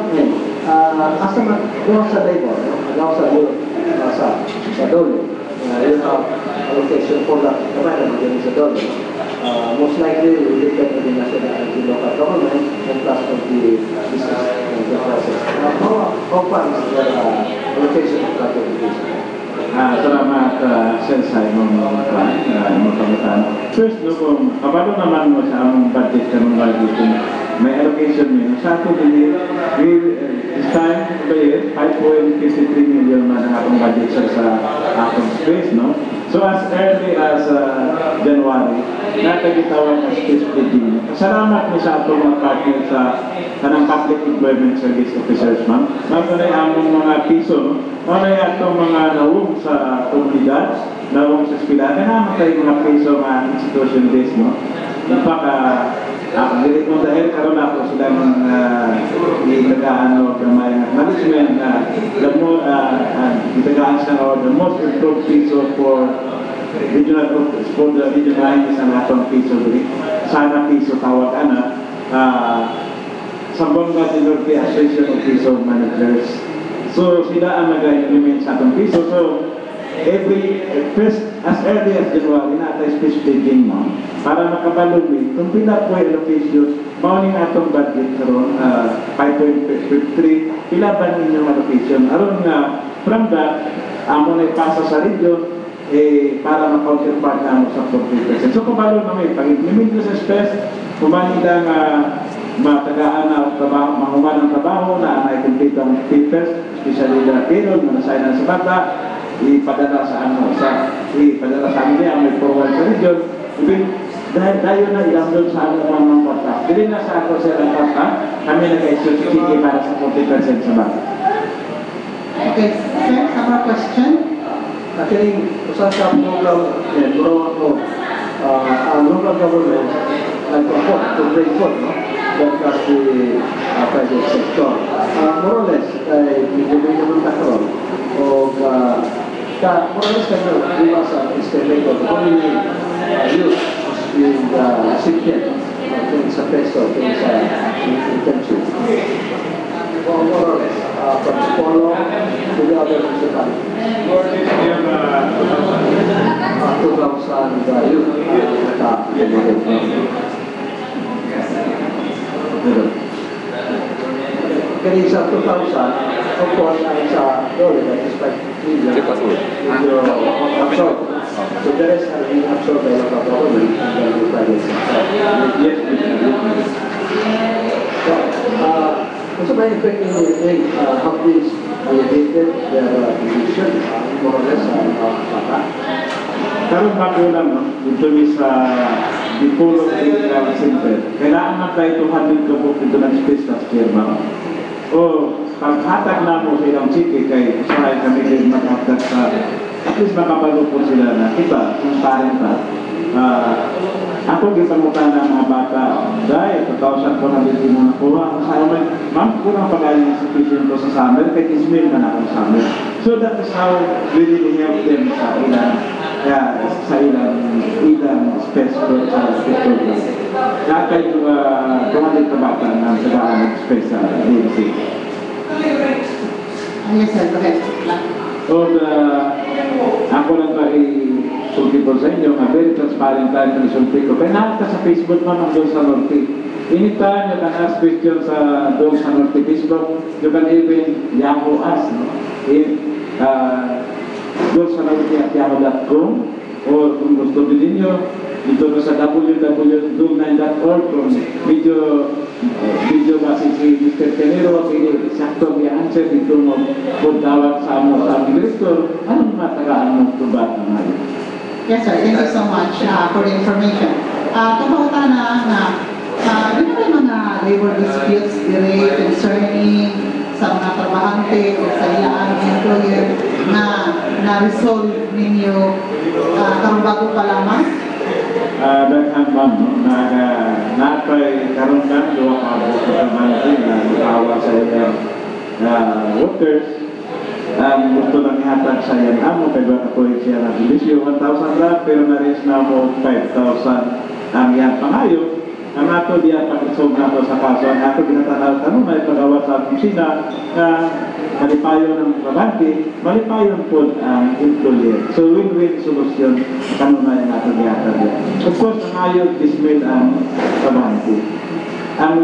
asa magawa sa labor, magawa sa dole. Yun ang allocation for that, kamay na magaling sa dole. Most likely, we will depend on the national and the local government and plus of the business and the process. How far is the allocation of that education?
Salamat, Sir Simon, kamutan. First, kung kapalo naman mo sa among budget sa mga dito, may allocation nyo. Sa ato din, this time, year, 5.53 million man ang atong budget sa atong space, no? So as early as January, natagitawag na space pledging. Salamat ni sa atong mga partner sa kanang Public Employment Service Officers, ma'am. Ma'am, na among mga piso, ano yung atong mga nawong sa komunidad, nawong sa eskwela, naman tayo mga piso mga institution base, no? Ang dirit mo dahil karoon ako sila ng itagaan o kamay management na itagaan siya o the most improved piso for regional for the regional lines ang atong piso dito. Sana piso tawag Sambong Norte Association of Piso Managers. So sila ang nag-implement sa atong piso. So as early as January na tayo space pledging mo para makabalumi itong pila po allocation mauning atong budget karon 5.53 pila ba ninyong allocation aron nga from that amo na ipasa sa region para ma-counterpart na mo sa 40%. So kabalo na may pag-implement sa space kumani lang matagaan na trabaho, mahuman ng trabaho na complete ang papers, especially the payroll, manasay na sa bata, ipadala sa amin niya, may forward sa region. Dahil tayo na i-download sa amin mga kwarta. Dili na sa ako sila ng kwarta, kami nag-execute para sa 40% sa bata.
Okay, sir, some more question?
Actually, usa sa program, ang local government nag-afford to bring forth, no? That was the private sector. More or less, medyo may naman karoon. O, more or less kayo, give us an estimate of how many youth in the recipient sa peso, sa intention. More or less, from Polo to the other municipalities. 2,000 youth kaya sa 2,000, of course, ay sa dole, that is 5 million absorbed. So the rest are being absorbed by local government and the private sector. So, also by effecting how these elevated their division, more or less,
Karoon bago lang, no? Dito sa Dipolo Regional Center. Kailangan na tayo 200 kabuk dito ng space last year, ma'am. O, paghatag na mo sa ilang city, kay usahay kami din maghatag sa, at least makapalo po sila na iba, kung parent pa. Ako gipamutan ng mga bata, dahil 2,000 ko na din mo nakuha. Sa amin, ma'am, kurang pag-aling institution ko sa summer, kahit ismail man ako sa summer. So that is how we really help them sa ilang space ko sa hospital. Kaya kayo kumalit na bata ng tagaan space sa DMC.
Yes, sir. Correct.
So, ako lang pa sulti po sa inyo, very transparent tayo sa isulti ko. Kaya nakita sa Facebook naman doon sa Norte. Anytime you can ask questions doon sa Norte Facebook, you can even Yahoo us. No? Doon sa Norte@yahoo.com or kung gusto din nyo, dito sa www.doom9.org kung video base si Mr. Tenero, kaya sakto may answer dito mo tawag sa aming director, anong matagaan mo ito ba naman?
Yes, sir. Thank you so much for the information. Kapakutan na rin ba yung mga labor disputes concerning sa mga trabahante o sa ilang employer na-resolve ninyo karong bago pa lamang?
Daghang ma'am, napay karon lang duwa ka buko trabahante na itawa sa ilang workers. Gusto lang ihatag sa yan amo, kaya ba ako siya na bilisyo, 1,000 lang, pero na-reach na mo 5,000 ang yan pangayo. Ang ato diya pag-solve na ako sa kaso, ang ato ginatanaw tanong na ipagawa sa opisina na malipayon ng trabahante, malipayon po ang employer. So win-win solution kanunay ang ato diya. Of course, ang ayaw dismid ang trabahante. Ang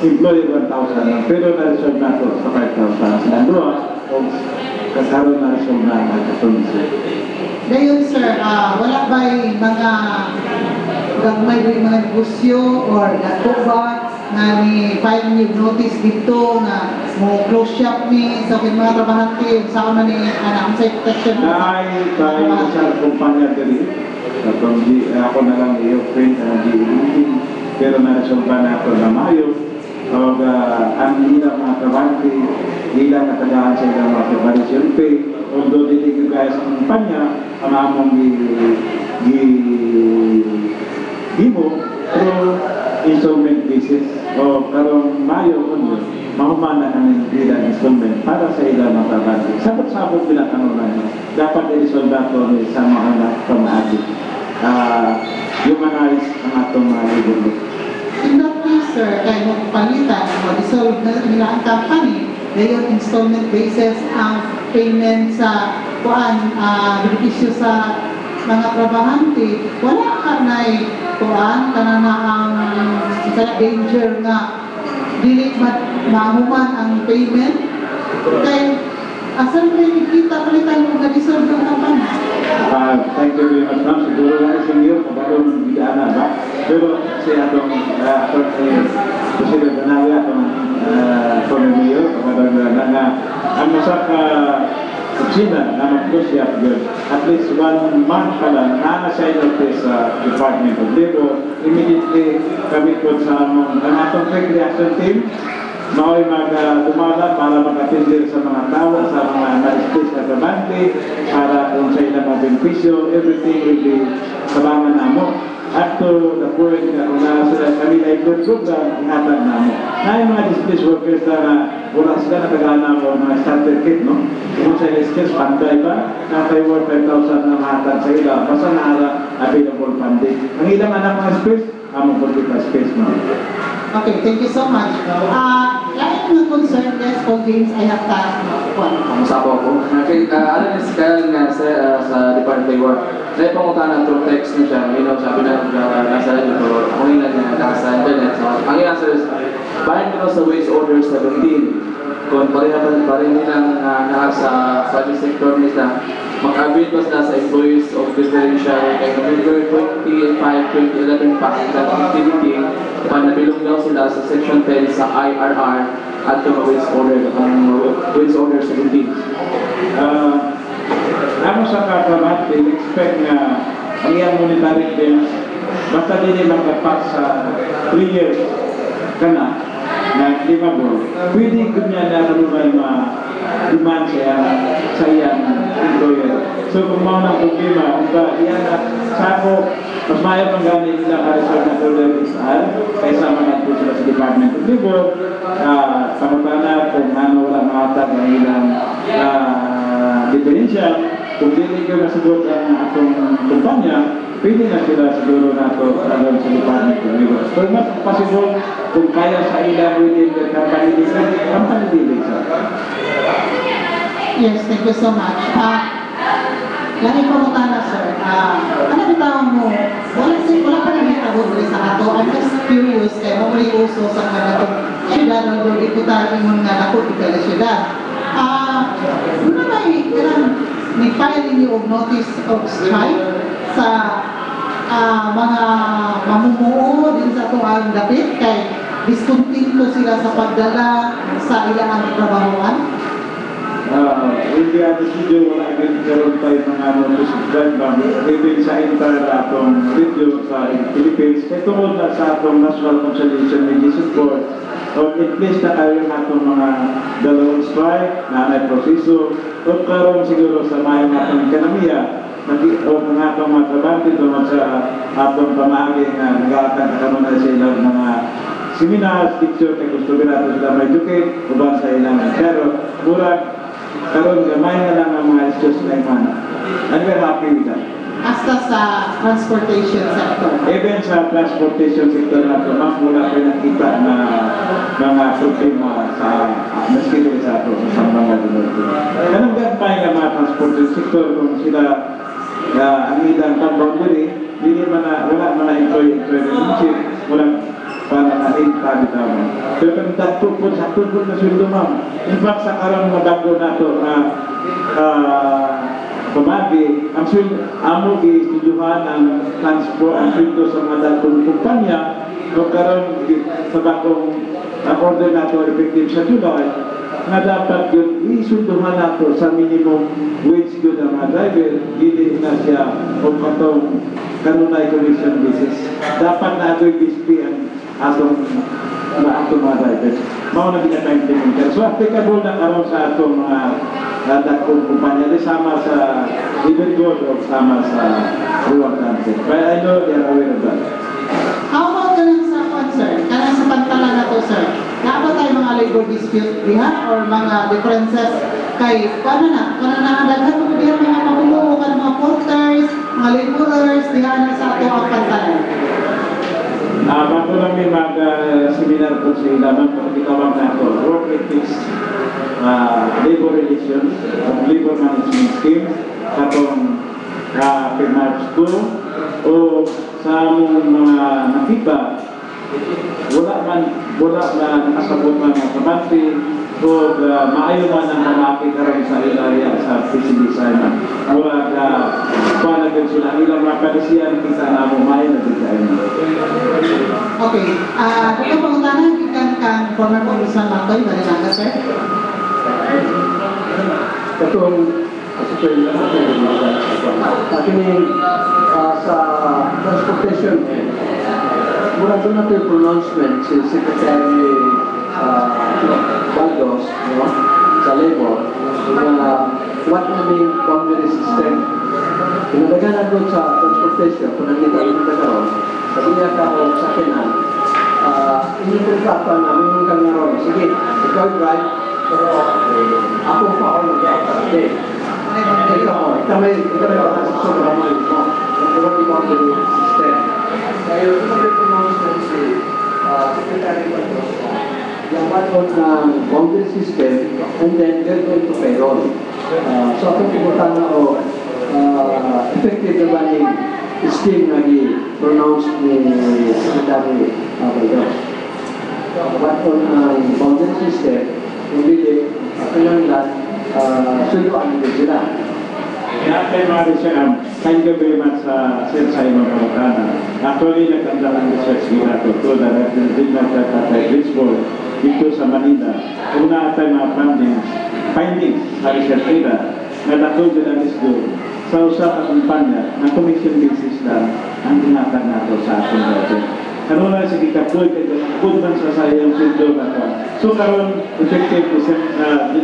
employer 1,000 lang, pero na-resolve na ito sa 5,000. Sinandua, o kakaroon na resolve na ang kasunod.
Ngayon, sir, wala ba'y mga gagmay ba'y mga negosyo or dato ba na ni-file niyo notice dito na mo close shop ni sa mga trabahante sa una ni ang sa protection
Ay, tayo sa kumpanya diri. Ako na lang i-open na di-meeting, pero na-resolve na ito na mayo. O ang ilang mga trabahante, ilang natagahan sa ilang mga preparation pay, although dito guys sa kumpanya, ang among mo through installment basis o karong Mayo kuno mahumana ng ilang installment para sa ilang mga trabahante. Sabot-sabot bila kanunan dapat i-resolve nato ni sa mga pamaagi. Humanize ang atong mga libro.
In that case, sir, kaya mo palitan o dissolve na nila ang company, ngayon installment basis ang payment sa benepisyo sa mga trabahante, wala ka na kanana ang danger na dili mahuman ang payment. Kaya asan kayo nakita palitan mo na-dissolve ng company?
Thank you very much, ma'am. Siguro lang isang iyo, kabalong bidaan ba? Pero siya atong President Banawi, atong Pamilyo, kabalong na ang masak opisina na mag-close-up yun. At least 1 month pa lang, na-assign notice sa Department of Labor. Immediately, kami po sa ang atong recreation team, mao'y dumala para mag-attender sa mga tao, sa mga na-space na trabante, para kung sa ilang mga benepisyo, everything will be sabangan na mo. Up to the point na kung kami na i-good program, ihatag na mo. Na yung mga displaced workers na wala sila nakagana mo mga starter kit, no? Kung sa skills, panday ba? Na 5,000 na mahatag sa ila, basta na available funding. Ang ilang anak mga space, among political space, no?
Okay, thank you so much. Lahat ng concern, yes, for James, I have tasked one.
Kamusta po ako? Alam niya kaya nga sa Department of Labor, dahil pangutan ng through text na siya, sabi na nasa dito, ako yung nasa internet. So, ang answer is, bayan ko sa wage order 17, kung pareha nilang nasa private sector nila, mag-avail ba sila sa employees of differential kay November 25, 2011 pa ang activity pa nabilong daw sila sa Section 10 sa IRR at yung wage order 17.
Ako sa katrabaho, expect na ang iyang monetary bills, basta din magkapak sa 3 years ka na livable, pwede ko niya na may ma-demand sa iyang employer. So kung mga ng problema, yan sa ako, mas mayroon ang ganit nila ka-reserve na tolerance kaysa mga po sila sa Department of Labor, pamutana kung ano wala makatag ang ilang diferensya, kung hindi ka masagot ang atong kumpanya, pwede na sila siguro na ito alam sa Department of Labor. Pero mas possible kung kaya sa ilang within the company dealing sa.
Yes, thank you so much. Lagi ko mo tana, sir. Ano bitawang mo? Wala pa namin abot rin sa ato. I'm just curious kaya mo rin uso sa kanatong syudad o doon iputahin mo nga ako ikala syudad. Ano ba nag-file ninyo og notice of strike sa mga mamumuo din sa itong dapit kay discontinue sila sa pagdala sa ilang trabahoan?
Hindi ang studio, wala agad karoon tayo mga notice of strike ba? Even sa entire atong video sa Philippines, ito mo na sa atong National Conciliation Mediation Board, o in place na tayo yung atong mga dalawang strike, na may proseso, o karoon siguro sa mayong atong ekonomiya, o mga atong mga trabante doon sa atong pamaging nag-aatang karoon na sa ilang mga seminars, picture, kay gusto natin sila may educate, uban sa ilang pero murag, karoon gamay na lang ang mga issues na iman. And we're happy with that.
Hasta sa transportation sector?
Even sa transportation sector natin, mas mula ko nakita na mga problema sa maskito sa ato sa mga dito. Kanang gagpay ng mga transportation sector kung sila ang ilang pag-boundary, wala man na employee relationship, walang para na-aid tabi tama. Pero kung tatupod sa tupod na sweldo, ma'am. In fact, sa karoon mga bago na ito na pamagi, ang sweldo, amo i-studyuhan ang transport, ang sweldo sa mga datong kumpanya, o karoon sa bagong order na ito effective sa July, na dapat yun, i-sweldohan na ito sa minimum wage yun ng mga driver, hindi na siya o katong kanunay commission basis. Dapat na ito'y BSP ang atong mga drivers. Mao na pinaka-implementer. So applicable na karon sa atong mga dakong kumpanya, sama sa Labor Board o sama sa Ruang Council. But I know they are aware of that.
How about kanang sa concern? Kanang sa pantala na to, sir? Dapat tayo mga labor dispute diha or mga differences kay kanang daghan mo diha mga mamumuo kan mga porters, mga laborers diha na sa ato ang pantalan.
Bago lang may mag-seminar po sa ilaman, kung tinawag na ito, work ethics, labor relations, labor management scheme, katong March 2, o sa mga nakita, wala man nakasabot man mga kabante, o maayo man ang mamaki karoon sa ilarya sa PCB sana. Wala kuha na din sila ilang mga palisiyan, kita na mo maayo na din tayo.
Okay. Ito pangutanan, ikan kang former Congressman Matoy, Marinaga, sir?
Katong sa transportation, mula doon natin yung pronouncement si Secretary Baldos sa Labor na what na may boundary system. Pinadaganan doon sa transportation, kung nakita yung nagkaroon, sabi niya ka o sa kinan, inikontrata namin yung kanyaron. Sige, ikaw drive, pero ako pa ako nag-aparte. Ikaw may baka sa sobrang mo. What the boundary system. Kaya ito may pronouncement si Secretary Baldos yung one on boundary system and then they're going to payroll. So akong pumunta na o effective naman yung scheme na i-pronounce ni Secretary Baldos. One on boundary system, hindi kailangan suluan din sila.
Kaya kay Marisa, thank you very much sa Sir Simon Pagkana. Actually, nagkanda ng research nila to the representative ng Tatay Baseball dito sa Manila. Una tayo mga findings sa research nila na dakong sila mismo sa usap at kumpanya na commission basis lang ang tinatag nato sa ating budget. kanuna sa kikapoy, kung man sa sayang sweldo na to. So karon effective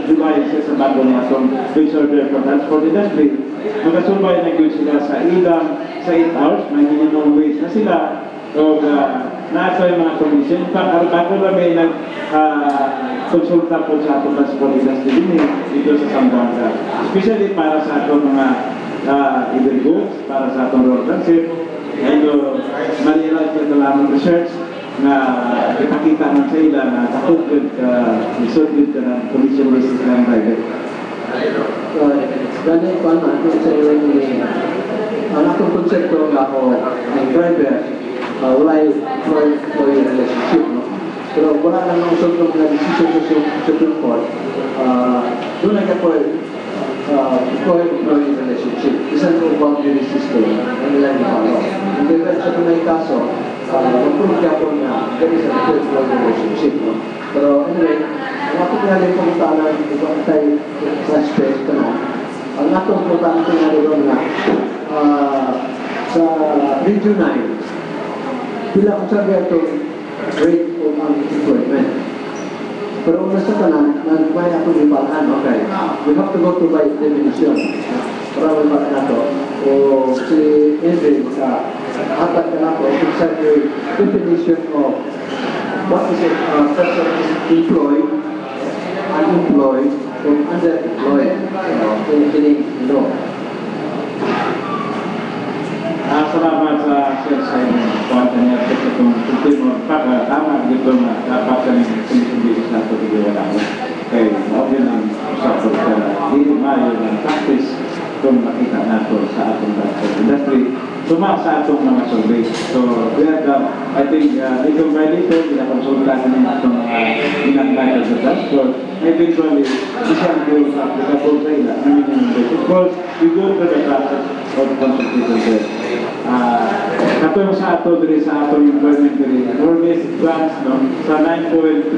July sa bago niya itong wage order for transport industry. Magkasurbay na yun sila sa ilang sa 8 hours, may minimum wage na sila. O naato yung mga condition. Bago na may konsulta po sa atong transport industry dito sa Zamboanga. Especially para sa atong mga even goods, para sa atong road transit. And malilas na talamang research na ipakita man sa ila na katugod isugod ka ng commission basis ng driver.
Ganyan pa na, sa iyo ang akong konsepto nga ako ng driver, wala yung employee relationship, no? Pero wala lang ang usap ng mga decision sa Supreme Court, doon na ka po employee relationship. Isang po boundary system na nila ipalo. Hindi ba sa mga kaso, magpulog ka po na there is an employee relationship, no? Pero anyway, ang ako pinalip po tayo sa space ka na, ang atong importante nga doon na sa Region 9, pila kung sabi itong rate of unemployment. Pero una sa tanan, may atong ipalaan, okay? We have to go to by definition. Para may pala na to. O si Andre, maka-atak ka na po, kung sabi definition of what is it, person is employed, unemployed, or underemployed. Kining law.
Salamat sa Sir Simon. Kuwanta niya sa itong ultimo. Tama dito na dapat ka ng commission na ito bigyan ako. Kaya okay lang usapot ka. Hindi mayo ng practice kung makita nato sa atong transport industry. Suma sa atong mga survey. So, I think little by little, pinakonsultahan niya itong inangkaya sa transport. Eventually, isang deal sa applicable sa ila. Of course, we go to the process of consultation there. Katong sa ato diri sa atong employment diri, always grants no sa 9.3%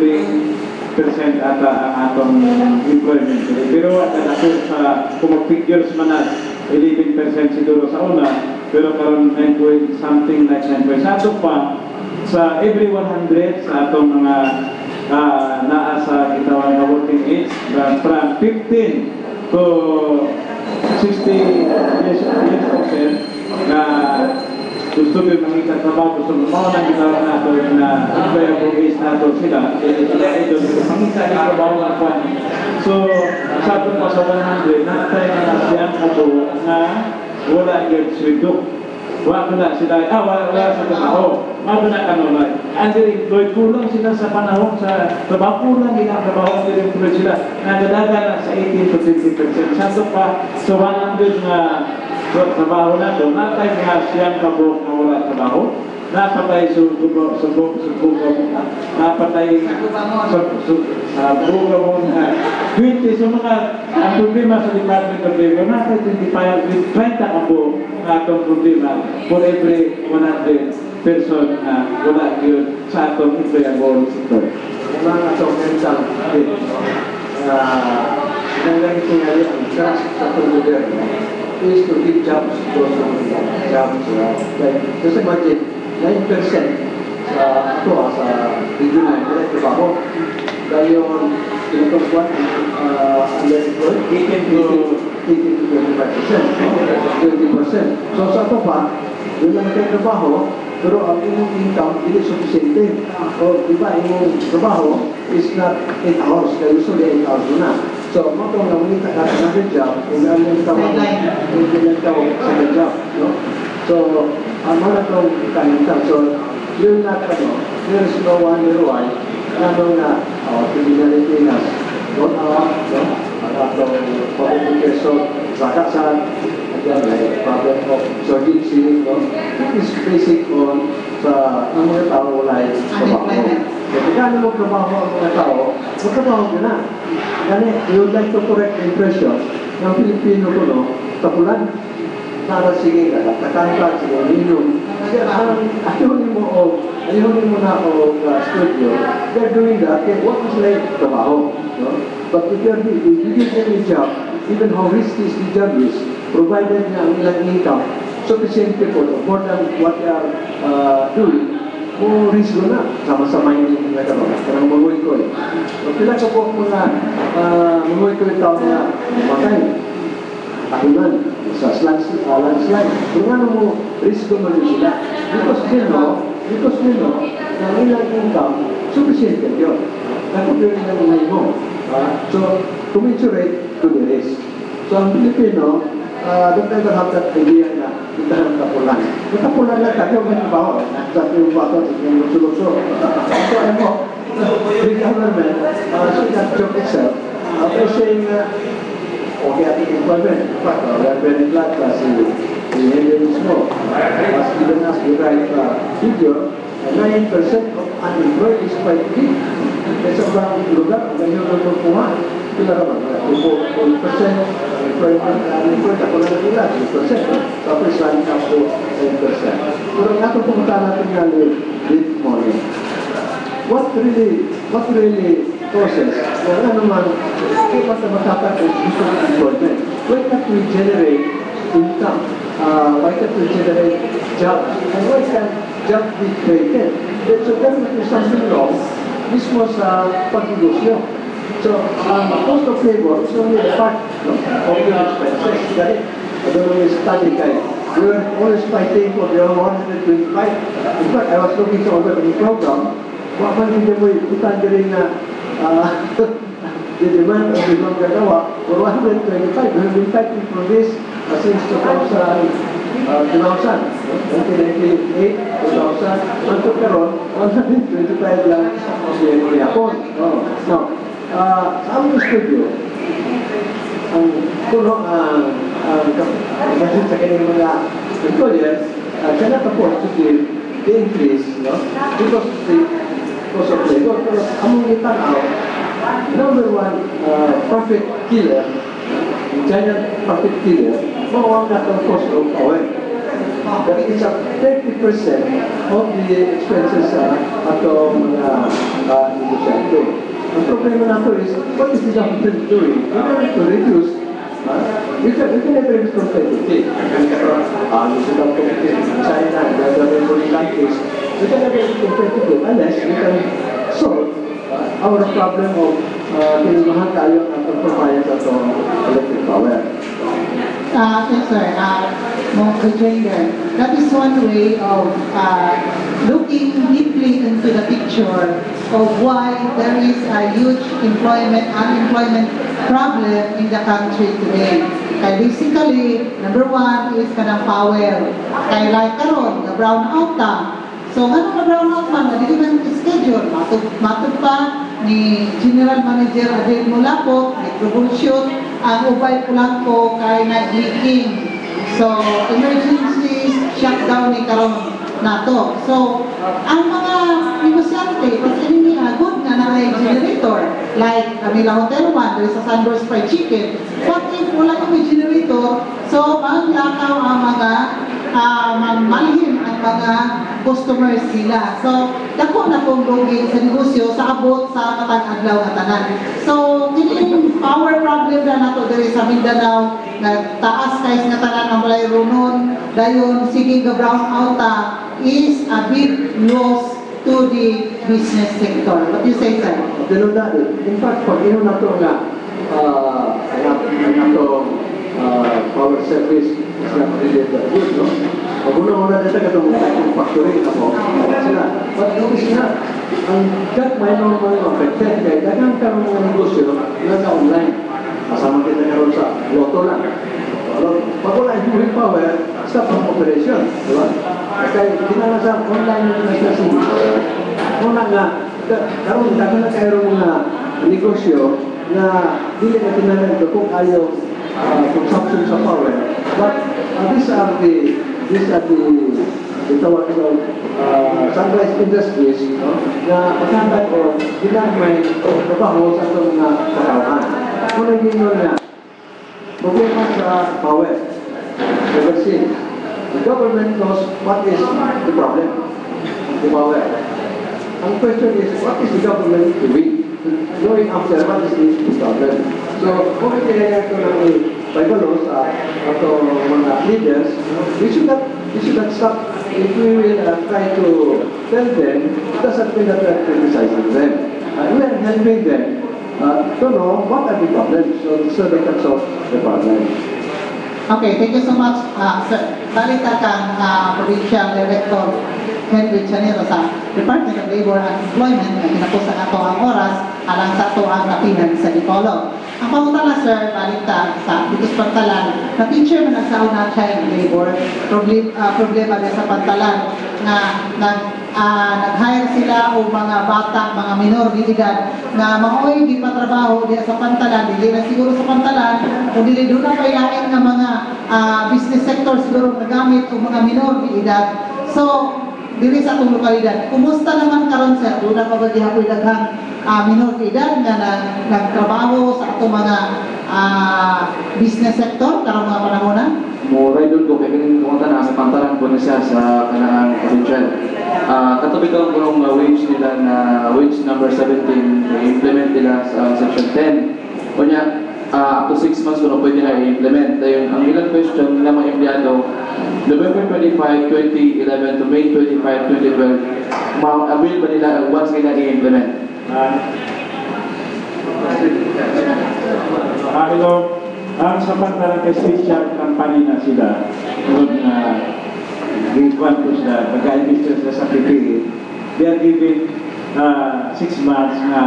ata ang atong employment diri. Pero ako sa kung figures man na 11% siguro sa una, pero karon 9 point something like 9%. Sa ato pa sa every 100 sa atong mga naa sa gitawang nga working age from 15 to 60 years na gusto ko yung makita trabaho, gusto mo mga nang ginawa nato na employable age nato sila, sila ito, makita yung trabaho ng kwan. So, sabi ko sa 100, natay na siyang kato na wala yung sweldo. Wala na sila, wala sa trabaho. Wala na kanulay. Under-employed, kulang sila sa panahon sa trabaho, kulang ginagabaho under-employed sila. Nagadaga na sa 18 to 50%. Sabi pa, sa 100 na trabaho na ito, natay nga siyang kabok na wala trabaho, napatay sa napatay sa buga mo na 20, so mga ang problema sa Department of Labor, napatay 25, 30 kabok na itong problema for every 100 person na wala yun sa itong employable sector.
Mga itong kensang nanggang tingali ang trust sa gobyerno is to give jobs to those jobs. Just imagine, 9% sa ito sa Region 9, wala trabaho. Dahil yung tinutungkuan underemployed, 18 to 25%, 20%. So sa ito pa, yun lang kayo trabaho, pero ang inyong income hindi sufficiente. O diba, inyong trabaho is not 8 hours, kaya usually 8 hours na. So, matong na ulit ka ng job, kung ano yung tawag sa job. No? So, ang mga itong kanintang, so, yun na there is no one year why, ano na, criminality na, don't have, no? Ang atong public person, sakasan, again, problem of urgency, no? It is basic on sa ang mga tao wala yung trabaho. Kaya kung mo trabaho ang mga tao, magtrabaho ka na. Gani, we would like to correct the impression ng Pilipino ko, no? Tapulan, para sige ka, nakakanta, sige, minum. Kasi ayunin mo na o studio, they're doing that, okay, what is like trabaho, no? But if you give them a job, even how risky the job is, provided na ang ilang income, sufficient for more than what they are doing, mo risgo na. Sama-sama yung nagkaroon. Karang mangoy ko eh. So, pila ka po mga mangoy ko yung tao na matay. Tahunan sa landslide. Kung ano mo, risgo mo rin sila. Because you know, na ilang income, sufficient yun. Ako yun ang ngay mo. So, commensurate to the risk. So, ang Pilipino, don't ever have that idea na kita ng tapulan. Yung tapulan lang tayo, may bawa. Sa yung bato, yung luso-luso. So, ano mo, the government, should not joke itself, by saying, okay, ating employment. In fact, we are very glad that the Henry Mismo has given us the right figure. 9% of unemployed is quite big. Sa sobrang lugar, ganyan na kuha. Kila naman, 2% unemployed, ako na nila, 2%. Tapos running up to 10%. Pero nga ito pumunta natin nga with money. What really causes, kung ano naman, kung matapag ang gusto ng employment, why can't we generate income? Why can't we generate jobs? And why can't jobs be created? So definitely something wrong. This was pag-negosyo. So, cost of labor is only a part of your expenses. I don't know, study guide. We were always fighting for the 125. In fact, I was looking sa over the program. Wakman hindi mo iputan din na the demand of the long gagawa for 125. We have been fighting for this since 2000, 1998, 2000, until karon, 125 lang si Yapon. Now, sa aming studio, ang puno kasi sa kanyang mga employers, cannot afford to give the increase, because the cost of labor. Pero among itanaw, number one profit killer, giant profit killer, mawang natang cost of oil. That is 30% of the expenses atong mga negosyante. Ang problema nato is, what is the government doing? In order to reduce, we can never be competitive. Gusto lang competitive in China, and other neighboring countries. We can never be competitive unless we can solve our problem of mahal tayo ang pagpapayan sa electric power.
Yes, sir. Mr. Trainer, that is one way of looking deeply into the picture of why there is a huge unemployment problem in the country today. Kaya basically, number one is kanang power. Kaya like karon, the brown out ta. So, ano na brown out man, hindi man schedule. Matug pa ni General Manager Adel Mulapo, may troubleshoot, ang ubay ko lang po kay nag-leaking. So, emergency shutdown ni karon nato. So, ang mga negosyante, kasi hindi good na na generator. Like, Camila Hotel 1, there is a Sunburst Fried Chicken. What if wala yung generator? So, maglakaw ang mga malihim ang mga customers sila. So, dako na pong lugi sa negosyo sa abot sa matag-adlaw na tanan. So, kining power problem na nato diri sa Mindanao, na taas kays nga tanan ang walay runon, dayon sige ga brown out is a big loss to the business sector. What do you say, sir?
In fact, pag iyon na ito nga, power service is not really that good, no? Pag una-una dito katong factory na po, sila, but notice na, ang gat may normal affected, kaya dagang karoon ng negosyo na online. Kasama kita karoon sa loto lang. Pag wala yung power, stop ang operation, di ba? Kaya kinala sa online na nasa una nga, karoon dagang na karoon ng negosyo na dili na tinanan ito kung ayaw consumption sa power. But these are the tawag ng Sunrise Industries, na pagkakad o ginamay o trabaho sa itong mga katawan. Kung naging yun na, problema sa power. Ever since, the government knows what is the problem, the power. Ang question is, what is the government doing? Going after what is the problem. So, kung itinaya ito ng Bible sa mga leaders, we should not stop if we will try to tell them, it doesn't mean that we are criticizing them. We are helping them to know what are the problems so they can solve the problem.
Okay, thank you so much, sir. Balita kang Provincial Director Henry Chanero sa Department of Labor and Employment na kinapusan ato ang oras alang sa ato ang kapihan sa Dipolog. Ang pangutana, sir, balita sa Bitos Pantalan, na teacher man ang sa una child labor, problema din sa Pantalan na nag-hire sila o mga bata, mga minor di edad na maoy di patrabaho di sa Pantalan, dili na siguro sa Pantalan o dili doon na pailain ng mga business sector siguro nagamit o mga minor di edad. So, dili sa atong lokalidad. Kumusta naman karon sir? Doon na pagdihapoy daghang minor di edad na nagtrabaho sa atong mga business sector karong mga panahon na?
Muray doon ko, kaya ganun kumunta na sa Pantalan po na siya sa kanang provincial. Katabi ko ang wage nila na wage number 17 i-implement nila sa section 10. Kunya, up to 6 months kung pwede nila i-implement. Dahil ang ilang question nila mga empleyado, November 25, 2011 to May 25, 2012, ma-avail ba nila once nila i-implement?
Hello. Ang sa Pantalan kay special company na sila, doon na grade 1 po sila, pagka-investor sila sa PPA, they are given 6 months na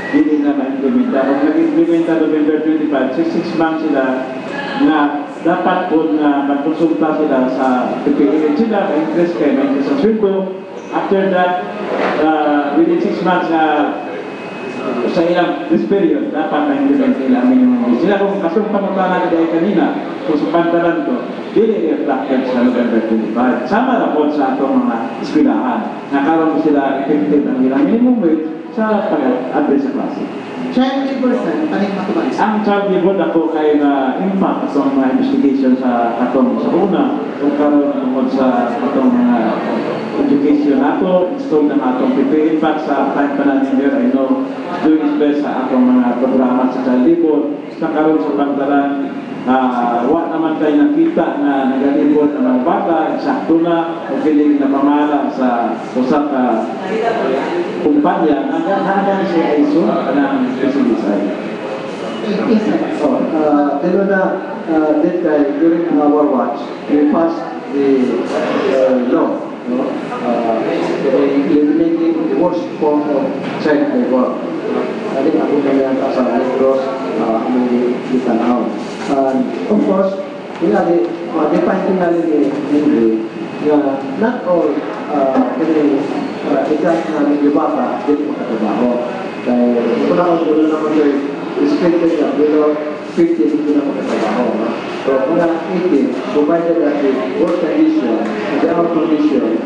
hindi na ma-implementa. Kung nag-implementa November 25, 6 months sila na dapat po na magkonsulta sila sa PPA sila, ma-interest kayo, ma-interest sa sweldo. After that, within 6 months na sa ilang this period, dapat na-implement nila ang minimum wage. Sila kung kasong pangutana na dahil kanina, kung sa Pantalan ko, dili reflected sa November 25. Sama na po sa atong mga eskwelahan. Nakaroon sila effective ng ilang minimum wage sa pag-address sa klase.
Child labor sir, tanig matubag.
Ang child labor ako kay na impact atong mga investigation sa atong sa una, kung karoon tungkol sa atong mga education nato, install ng atong PPA. In fact, sa time pa natin here, I know, doing his best sa atong mga programa sa child labor, sa karoon sa Pantalan, wa naman tayo nakita na nagalibot ng mga bata, eksakto na, o piling na pamala sa usap kumpanya, hanggang si ISO ng Pisilisay.
Yes sir.
During our watch, we passed the law, eliminating the worst form of child labor. I think ako kami ang sa Negros, may itanaw. And of course, define tingnan ni Henry na not all ikat na medyo bata, dito makatrabaho. Dahil kung ako naman ito, restricted na below 50 hindi na makatrabaho. So, muna 18, provided that the work condition, the out condition,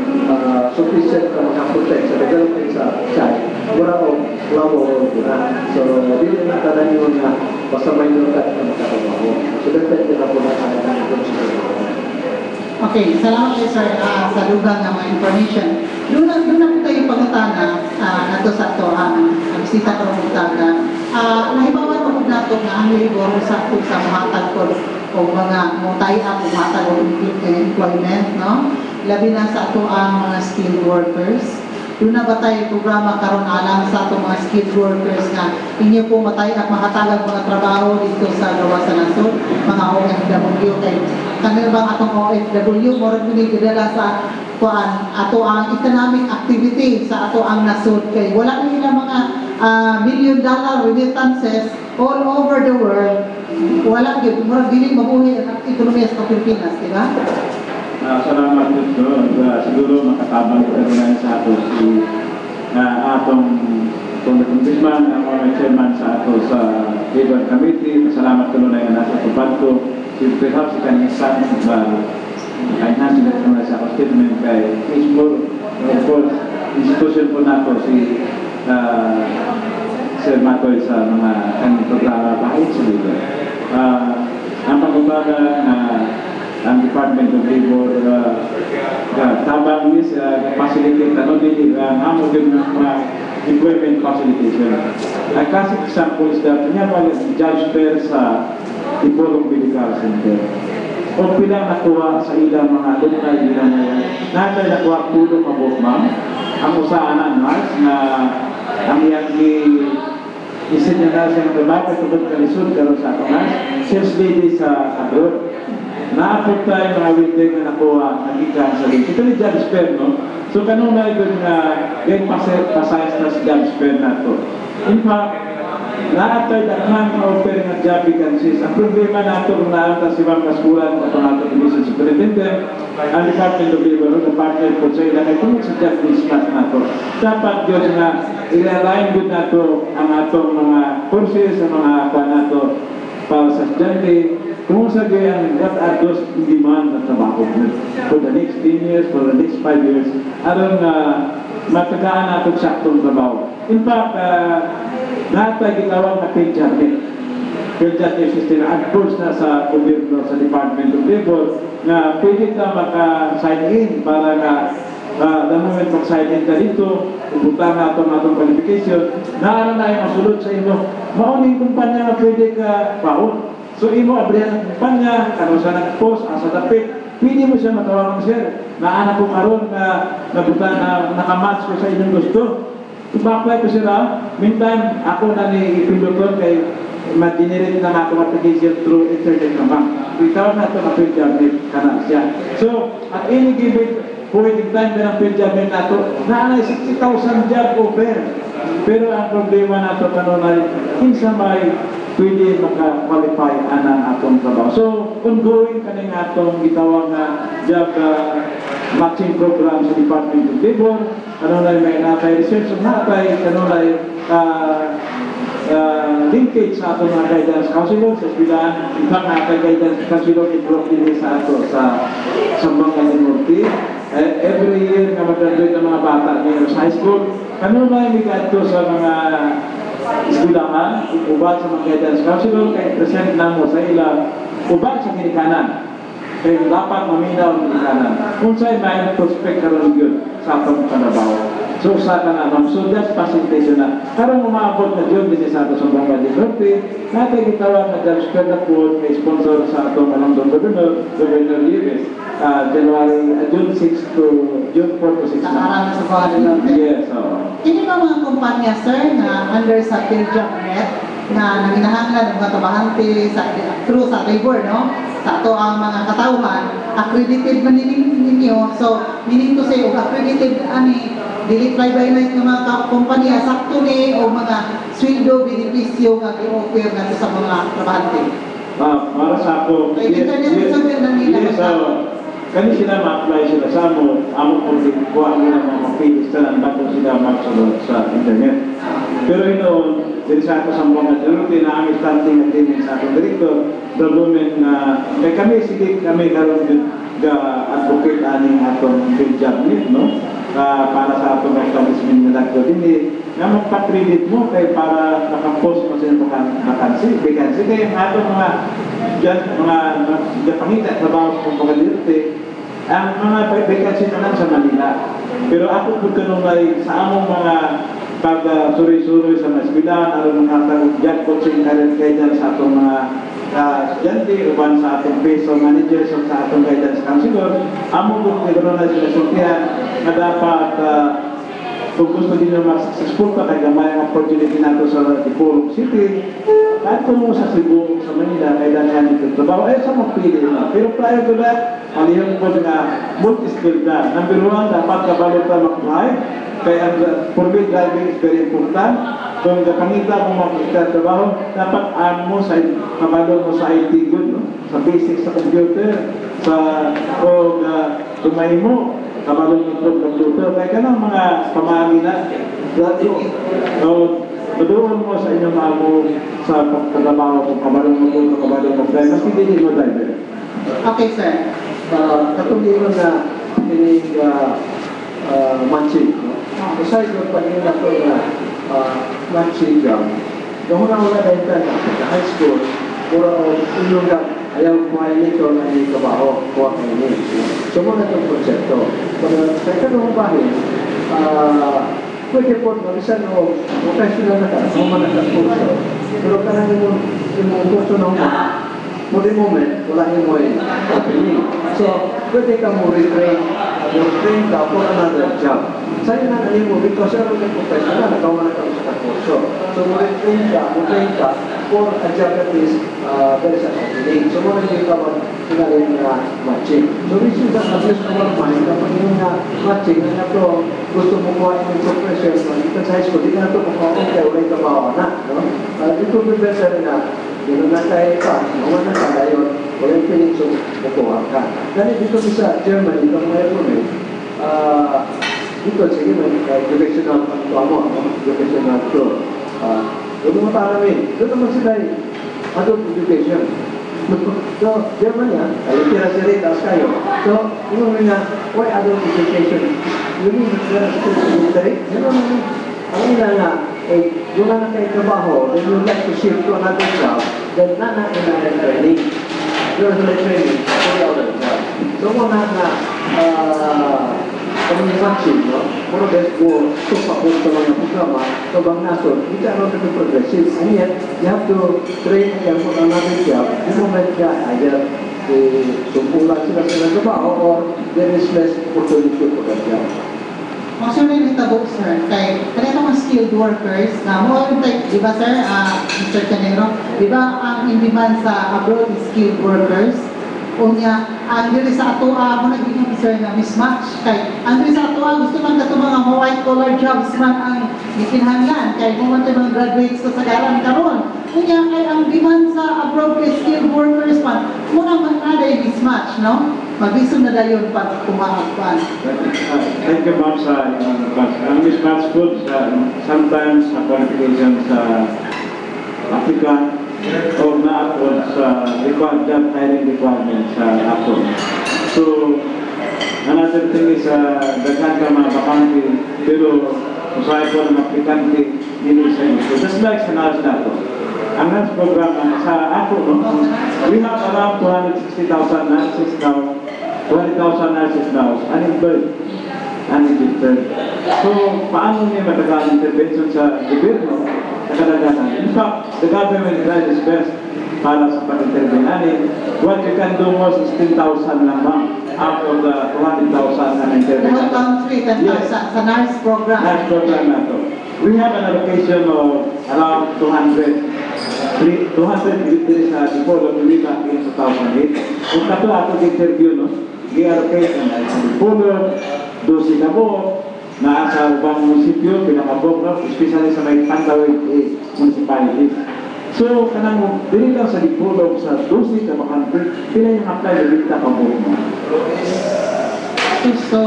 sufficient na makaprotect sa development sa child, muna ko, labo na. So, hindi na tanan yun na basta may nulat na makatrabaho. So, depende na po na kaya
Okay, salamat kayo sir sa dugang ng mga information. Doon na po tayo pangutana nato sa ito, bisita ko ng pagtanda. Nahibawan ko na ito na ang labor sa mahatag ko o mga mutaya o mahatag o employment, no? Labi na sa ito ang mga skilled workers. Doon na ba tayo programa karon alang sa itong mga skilled workers na inyo po matay at makatagag mga trabaho dito sa gawa sa nasod, mga OFW kay kanil bang atong OFW mo rin pinigdala sa kuan ato ang economic activity sa ato ang nasod kay wala nila mga $1 million remittances all over the world. Wala gyud murag dili mabuhi ang ekonomiya sa Pilipinas, di ba?
Salamat po. Siguro makatabang ko rin sa ato si atong congressman, ang mga chairman sa ato sa Labor Committee. Salamat ko na yung nasa tupad ko. Perhaps si kanyang staff kahit nasa na sa statement kay Facebook, of course, institution po nato si Sir Matoy sa mga kanyang programa kahit sa Labor. Ang pagbabaga na ang Department of Labor tabang is facilitate ano din amo din employment facilitation. A classic example is that niya pa judge fair sa Ipolong Medical Center. o pilang nakuha sa ilang mga alumni ilang ngayon. Natay nakuha tulong abot ma'am. Ang usahan na nurse na ang iyang isin niya na siya trabaho tungkol kalisod karon sa atong nurse. Sales lady sa abroad. Naapot tayo mga winter na nakuha nagikan sa link. Ito ni John Sper, no? So kanunay doon nga ganyan pasayas na si John Sper na to. In fact, naatay dakhan na offer nga job vacancies. Ang problema nato kung naanta si Ma'am Kaskulan at nato division superintendent, ang Department of Labor, ang partner po sa ilang ay kung sa job discuss nato. Dapat yun nga i-align good nato ang atong mga courses, ang mga akwa nato para sa estudyante, kung sa gayang what are those in demand na trabaho for the next 10 years, for the next 5 years, aron matagaan natin saktong trabaho. In fact, natay gitawag na PhilJarnet. PhilJarnet system ad-course na sa gobyerno sa Department of Labor na pwede ka maka-sign in para nga the moment mag-sign in ka dito, pupunta na atong qualification, naara na yung masulod sa inyo. Mauning kumpanya na pwede ka paon. So, imo abrihan ng kumpanya, kano sa nag-post, asa dapit, pwede mo siya matawagan sir. Naana ko karon na nabuta na nakamatch ko sa inyong gusto. Ipapay ko sila, meantime, ako na ni ipinduton kay ma-generate na ako application through internet naman. Ikaw na ito na PhilJarnet ka na siya. So, at any given point in time na ng PhilJarnet na ito, naanay 60,000 job offer. Pero ang problema na ito kanunay, kinsa may pwede maka-qualify anang atong trabaho. So, ongoing kaning atong gitawag na job matching program sa Department of Labor, kanunay may natay research, natay kanunay linkage sa atong mga guidance counselor sa eskwelahan. In fact, natay guidance counselor i-drop din sa ato sa Sambangan del Norte. Every year nga mag-graduate ng mga bata ngayon sa high school, kanunay may gadto sa mga eskwelahan, ubat sa mga guidance counselor, kay present na mo sa ilang ubat sa kinikanan. Kaya dapat maminaw ang kinikanan. Kung sa'yo may prospect karoon yun sa atong panabaw. So, sa ka na, so that's facilitation na. Karang umabot na yun din sa ato sa Bangga de Norte, natin gitawag na Judge Pedro po, may sponsor sa atong Manongdong Governor Lives, June 6 to June 4 to 6
Sa
na.
araw sa Bangga de Norte.
Yes, oo.
Hindi ba mga kumpanya, sir, na under sa PhilJarnet na nanginahanglan ng mga trabahante through sa labor, no? Sa ito ang mga katauhan, accredited man ninyo. So, meaning to say, accredited dili private ng mga kumpanya, sakto ni o mga sweldo, benepisyo nga i-offer natin sa mga trabahante.
Para sa ako, yes, kani sila ma-apply sila sa amo kung kuha nila mga mapilis na bago sila magsulod sa internet. Pero inoon, din sa ako sa mga dalutin na aming starting agreement sa atong direktor, the moment na kami, sige kami karoon din advocate aning atong PhilJarnet, no? Para sa atong establishment na dagdo din nga magpa-credit mo kay para nakapost mo sa vacancy. Kaya ang atong mga pangita trabaho sa mga dirte, ang mga vacancy na lang sa Manila. Pero ako po kanunay sa among mga pag-suri-suri sa mga eskwelahan, aron mga job coaching kaya sa atong mga estudyante, uban sa atong peso managers o sa atong guidance counselor, among po kanunay sila sultihan na dapat kung gusto din na mag-successful pa kaya may opportunity nato sa Dipolog City, kahit kung sa Cebu, sa Manila, kaya dahil dito trabaho, ay sa magpili na. Pero prior to that, malihong po nga multi-skill na. Number one, dapat kabalo ka mag-drive. Kaya ang for-wheel driving is very important. Kung kapangita mo magtrabaho, dapat mo sa kabalo mo sa IT good, no? Sa basics sa computer, sa tumay mo, kabalo mo sa computer. Kaya ka ng mga pamahagi na. So, madoon mo sa inyong amo sa pagkatrabaho kung kabalo mo po, kabalo mo drive. Mas hindi mo driver.
Okay, sir.
Katong ino na kinig matching. Aside doon pa rin ako na matching job. Noong una dahil ka na sa high school, puro inyong job, ayaw kumain nito na hindi kabaho, kuha kayo niyo. So muna itong konsepto. Sa ikanong bahin, pwede po, mag-isan o professional na ka, kung man nakakurso. Pero karang yung kurso na una, for the moment, wala mo opening. So, pwede ka mo retrain, train ka for another job. Sa'yo na mo, because you're a professional, nagawa na ka sa kurso. So, mo retrain ka for a job that is very satisfying. So, mo rin ka sinaling matching. So, which is an abuse of our mind. Kapag yung matching, na ito, gusto mo kuha yung profession, ito sa high school, di ka na ito mukhaon, kaya wala yung trabaho na. Ito may better na, yun na tayo pa, naman na ka ngayon, wala yung piling so, makuha ka. Dahil dito sa Germany, ito may rin, dito, sige, may educational educational tour. Doon mo namin, doon naman sila adult education. So, Germany, tira sila taas kayo. So, yung nga, why adult education? Yun yung military. Yun ang nila nga, yung na kayo trabaho, then you like to shift to another job, then na training. You're training, for other job. So, muna na, kami matching, no? More or less po, support sa mga programa, so bang naso, hindi ka naman progressive. And yet, you have to train again for another job. The moment ka, either sumpulan sila sa trabaho or there is less opportunity for that job.
Actually, nitabo, sir, kay kanina mga skilled workers na mo di ba, sir, Mr. Canero, di ba ang in-demand sa abroad is skilled workers? Unya, ang diri sa atoa mo naging officer na mismatch kay ang diri sa atoa gusto man kato mga white collar jobs man ang gikinahanglan kay mo man mga graduates sa sagaran karon. Unya kay ang demand sa abroad kay skilled workers man mo na man na mismatch, no? Mabiso na dayon pag kumaagpan.
Thank you, ma'am, sa ang mismatch po sometimes sa qualification sa applicant o na-upload sa job hiring requirements sa upload. So, another thing is daghan ka mga bakante pero usahay po ng aplikante hindi sa ito. Just like sa NARS na ito. Ang NARS program sa ako, no? We have around 260,000 nurses now, 20,000 nurses now, unemployed, unregistered. So, paano niya matagal intervention sa gobyerno? In fact, the government tries its best para sa pag-intervention. What you can do most is 10,000 lamang out of the 200,000 na intervention.
Whole country, 10,000
Yes.
sa NARS program.
NARS program na ito. We have an allocation of around 200 dito sa Dipolo, we back in 2008. Kung kato ato interview, no? I-allocate na sa Dipolo, dosi na po, na sa ubang munisipyo, pinakabog, no? Especially sa may Pantawid municipality. So, kanang dili lang sa Dipolo, sa dosi, sa bakante, pila yung apply na dito kabog mo.
So,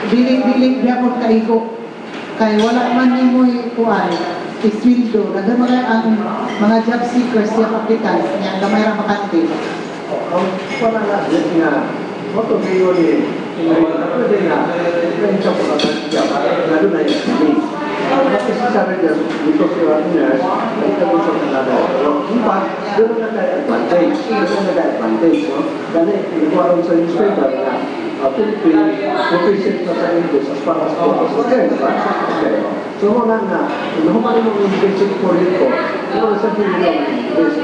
biling dapat kaigo kay wala man ni mo kuan isweldo dagan mga job seekers yung applicants niya gamay ra bakante.
Wala na, yun nga, moto kayo ni pwede nga, yung sa pagkakas job, lalo na yung kami. Kasi sabi niya, dito siya nurse, hindi ka gusto ng lalo. In fact, doon na nag-advantage. Doon na nag-advantage, no? Kasi, ikuwaron sa newspaper na Philippines, proficient na sa English as far as possible. Okay, diba? Okay. So, mo lang na, nakumanin mo yung basic for it ko, mo sa Philippines English.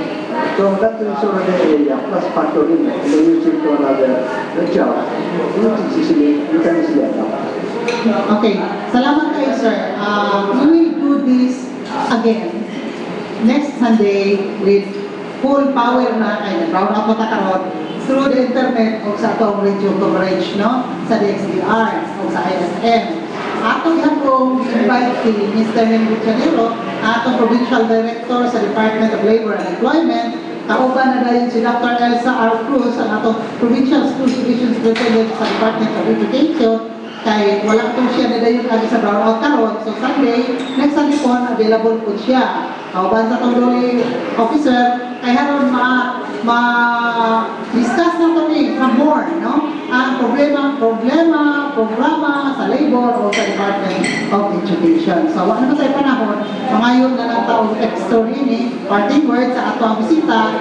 So, that is already a plus factor in it. When you shift to another job, you can easily adapt.
Okay, salamat kayo, sir. We will do this again next Sunday with full power na kayo. Brown up na karon through the internet o sa atong radio coverage, no? Sa DXDR o sa ISM. Atong hapong invite si Mr. Henry Chanero, atong Provincial Director sa Department of Labor and Employment. Kauban na dahil si Dr. Elsa R. Cruz, ang atong Provincial Schools Division Superintendent sa Department of Education. Kay wala po siya na dahil lagi sa brownout karon. So Sunday, next Sunday po, available po siya. Kauban sa Toldoy Officer, kay haron ma-discuss na kami sa more, no? Ang programa sa labor o sa Department of Education. So, wala na tayo panahon, mangayon na ng taong extra ini, parting words sa ato ang bisita,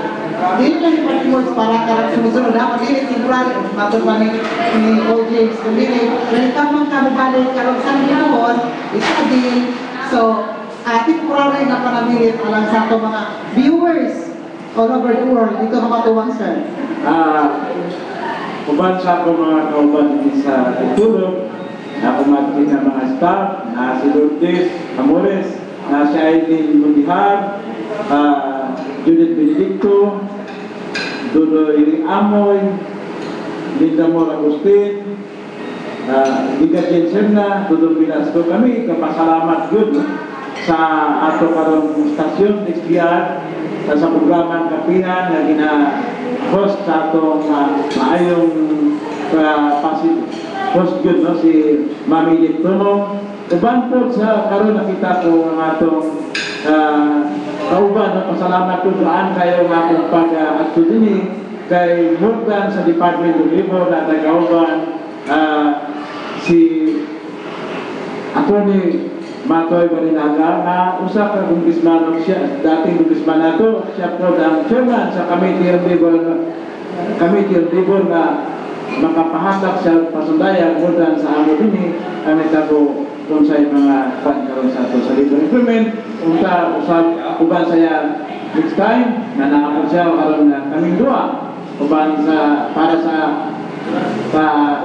dili lang yung parting words para karang sumusunod na, dili temporary, matod pa ni Old James, dili, welcome man kami balik, karong Sunday naman, isa din. So, temporary na panamilit alang sa ato mga viewers all over the world. Dito makatuwang, sir.
Uban sa ako mga kauban din sa Itulog, na kumatin ng mga staff, na si Lourdes Amores, na si Aileen Mundihar, Judith Benedicto, Dudo Iring Amoy, Linda Mor Agustin, Liga Jenserna, Dudo Pinasco, kami kapasalamat good sa ato karong stasyon XBR sa programa Kapihan na gina-host sa atong maayong host good no si Mami Diptono. Uban po sa karon nakita ko ang atong kauban no, pasalamat ko saan kayo nga akong pag-ato din kay Morgan sa Department of Labor na nag-kauban si Atty. Matoy Barinaga na usa ka congressman siya, dating congressman nato, siya po ang chairman sa Committee on Labor na makapahatak sa pasundayag Morgan sa amo din kami tabo kung sa mga pagkaroon sa ato sa labor implement unta usab uban saya next time na naapod siya karon na kaming duha uban sa para sa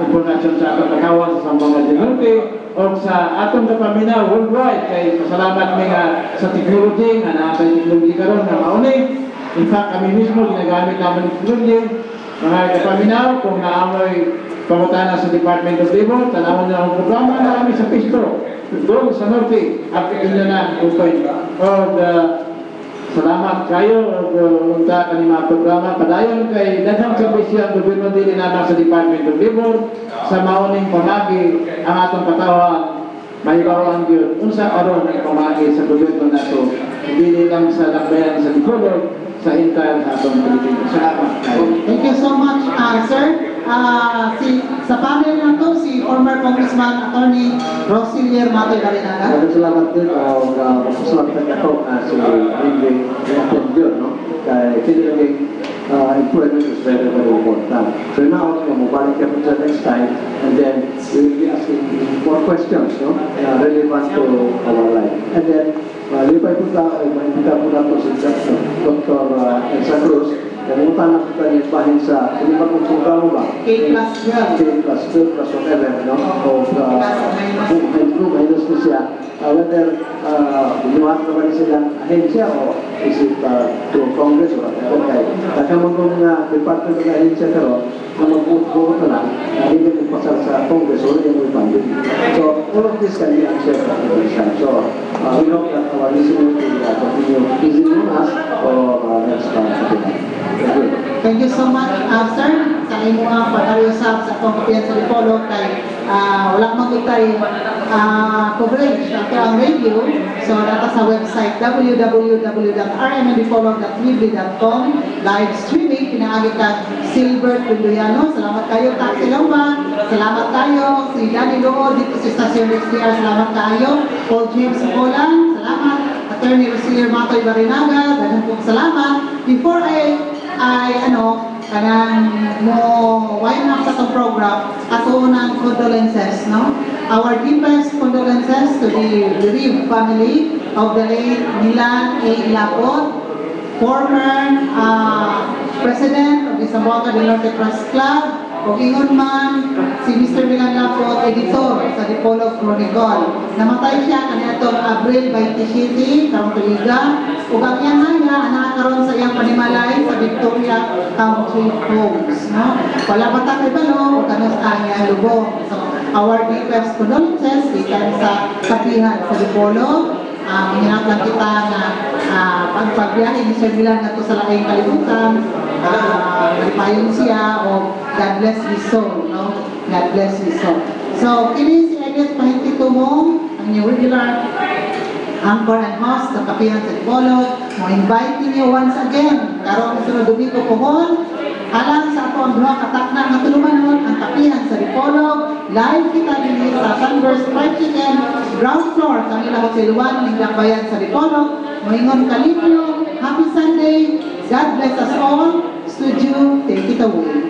impormasyon sa atong kakawan sa Sambuanga del Norte o sa atong kapaminaw worldwide kay pasalamat nga sa technology nga naatay technology karon na mauni. In fact, kami mismo ginagamit naman ng technology mga kapaminaw kung naamoy pangutana sa Department of Labor, tanawon na ang programa na kami sa Pistro doon sa Norte at ito na open salamat kayo unta kanina programa padayon kay daghang serbisyo ang gobyerno dili na sa Department of Labor sa mauning pamagi ang atong katawan mahibawan gyud unsa aron ang pamagi sa gobyerno nato dili lang sa lakbayan sa Bacolod sa entire atong Pilipinas. Salamat kayo.
Thank you so much, sir. Sa panel na to, si former Congressman Attorney Rosilier Matoy Barinaga.
Salamat din magpasalamat ako si Ringgay Attention, no? Kaya kinilang employment is very, very important. So now, mabalik ka po sa next time and then we will be asking more questions, no? Relevant to our life. And then, lipay po maibita po na po si Dr. Elsa Cruz. Kung utang na kita yung bahin sa, hindi ba kung programa ba?
K+12.
K+12 plus whatever, no? O minus na siya. Whether binuhat na ba silang ahensya o is it through Congress or whatever kay nakamang kong department ng ahensya karon na mag-vote na lang hindi magpasal sa Congress o yung funding. So all of this can be answered by the Commission. So we hope that our listeners will continue visiting us or next time.
Thank you so much, sir, sa imo pag-ayusap sa atong kapihan sa Dipolog kay wala magutay coverage ato ang radio. So data sa website www.rmndipolog.tv.com live streaming pinaagi ka Silver Tuluiano. Salamat kayo Taxi Loma. Salamat kayo si Danny Loo dito sa Stasyon XTR. Salamat kayo Paul James Colan. Salamat Attorney Rosilier Matoy Barinaga. Daghang pong salamat. Before kanang mo wind up sa itong program ato ng condolences, no? Our deepest condolences to the bereaved family of the late Milan A. Lapot, former president of the Sambuanga del Norte Press Club, o ingon man si Mr. Milan Lapot, editor sa Dipolog Chronicle. Namatay siya kanitong Abril 27, karong tuliga. Ug ang iyang hanga anakaron sa iyang panimalay sa Victoria Country Homes, no? Wala pa ta kay balo ug kanos ang iyang lubong. So our deepest condolences gikan sa kapihan sa Dipolog. Hinap lang kita nga pagbiyahe ni Sir Milan nga to sa laing kalibutan. Nagpayon siya o God bless his soul, no? God bless his soul. So, kini si Elias Pahinti Tumong, ang new regular anchor and host sa Kapihan sa Dipolog. Mo invite niyo once again karong sunod Domingo pohon alang sa ato ang duha katakna nga tulumanon ang Kapihan sa Dipolog. Live kita dinhi sa Sunburst Fried Chicken ground floor sa Manila Hotel 1 ning Dakbayan sa Dipolog. Moingon kalinyo, happy Sunday. God bless us all. Studio, take it away.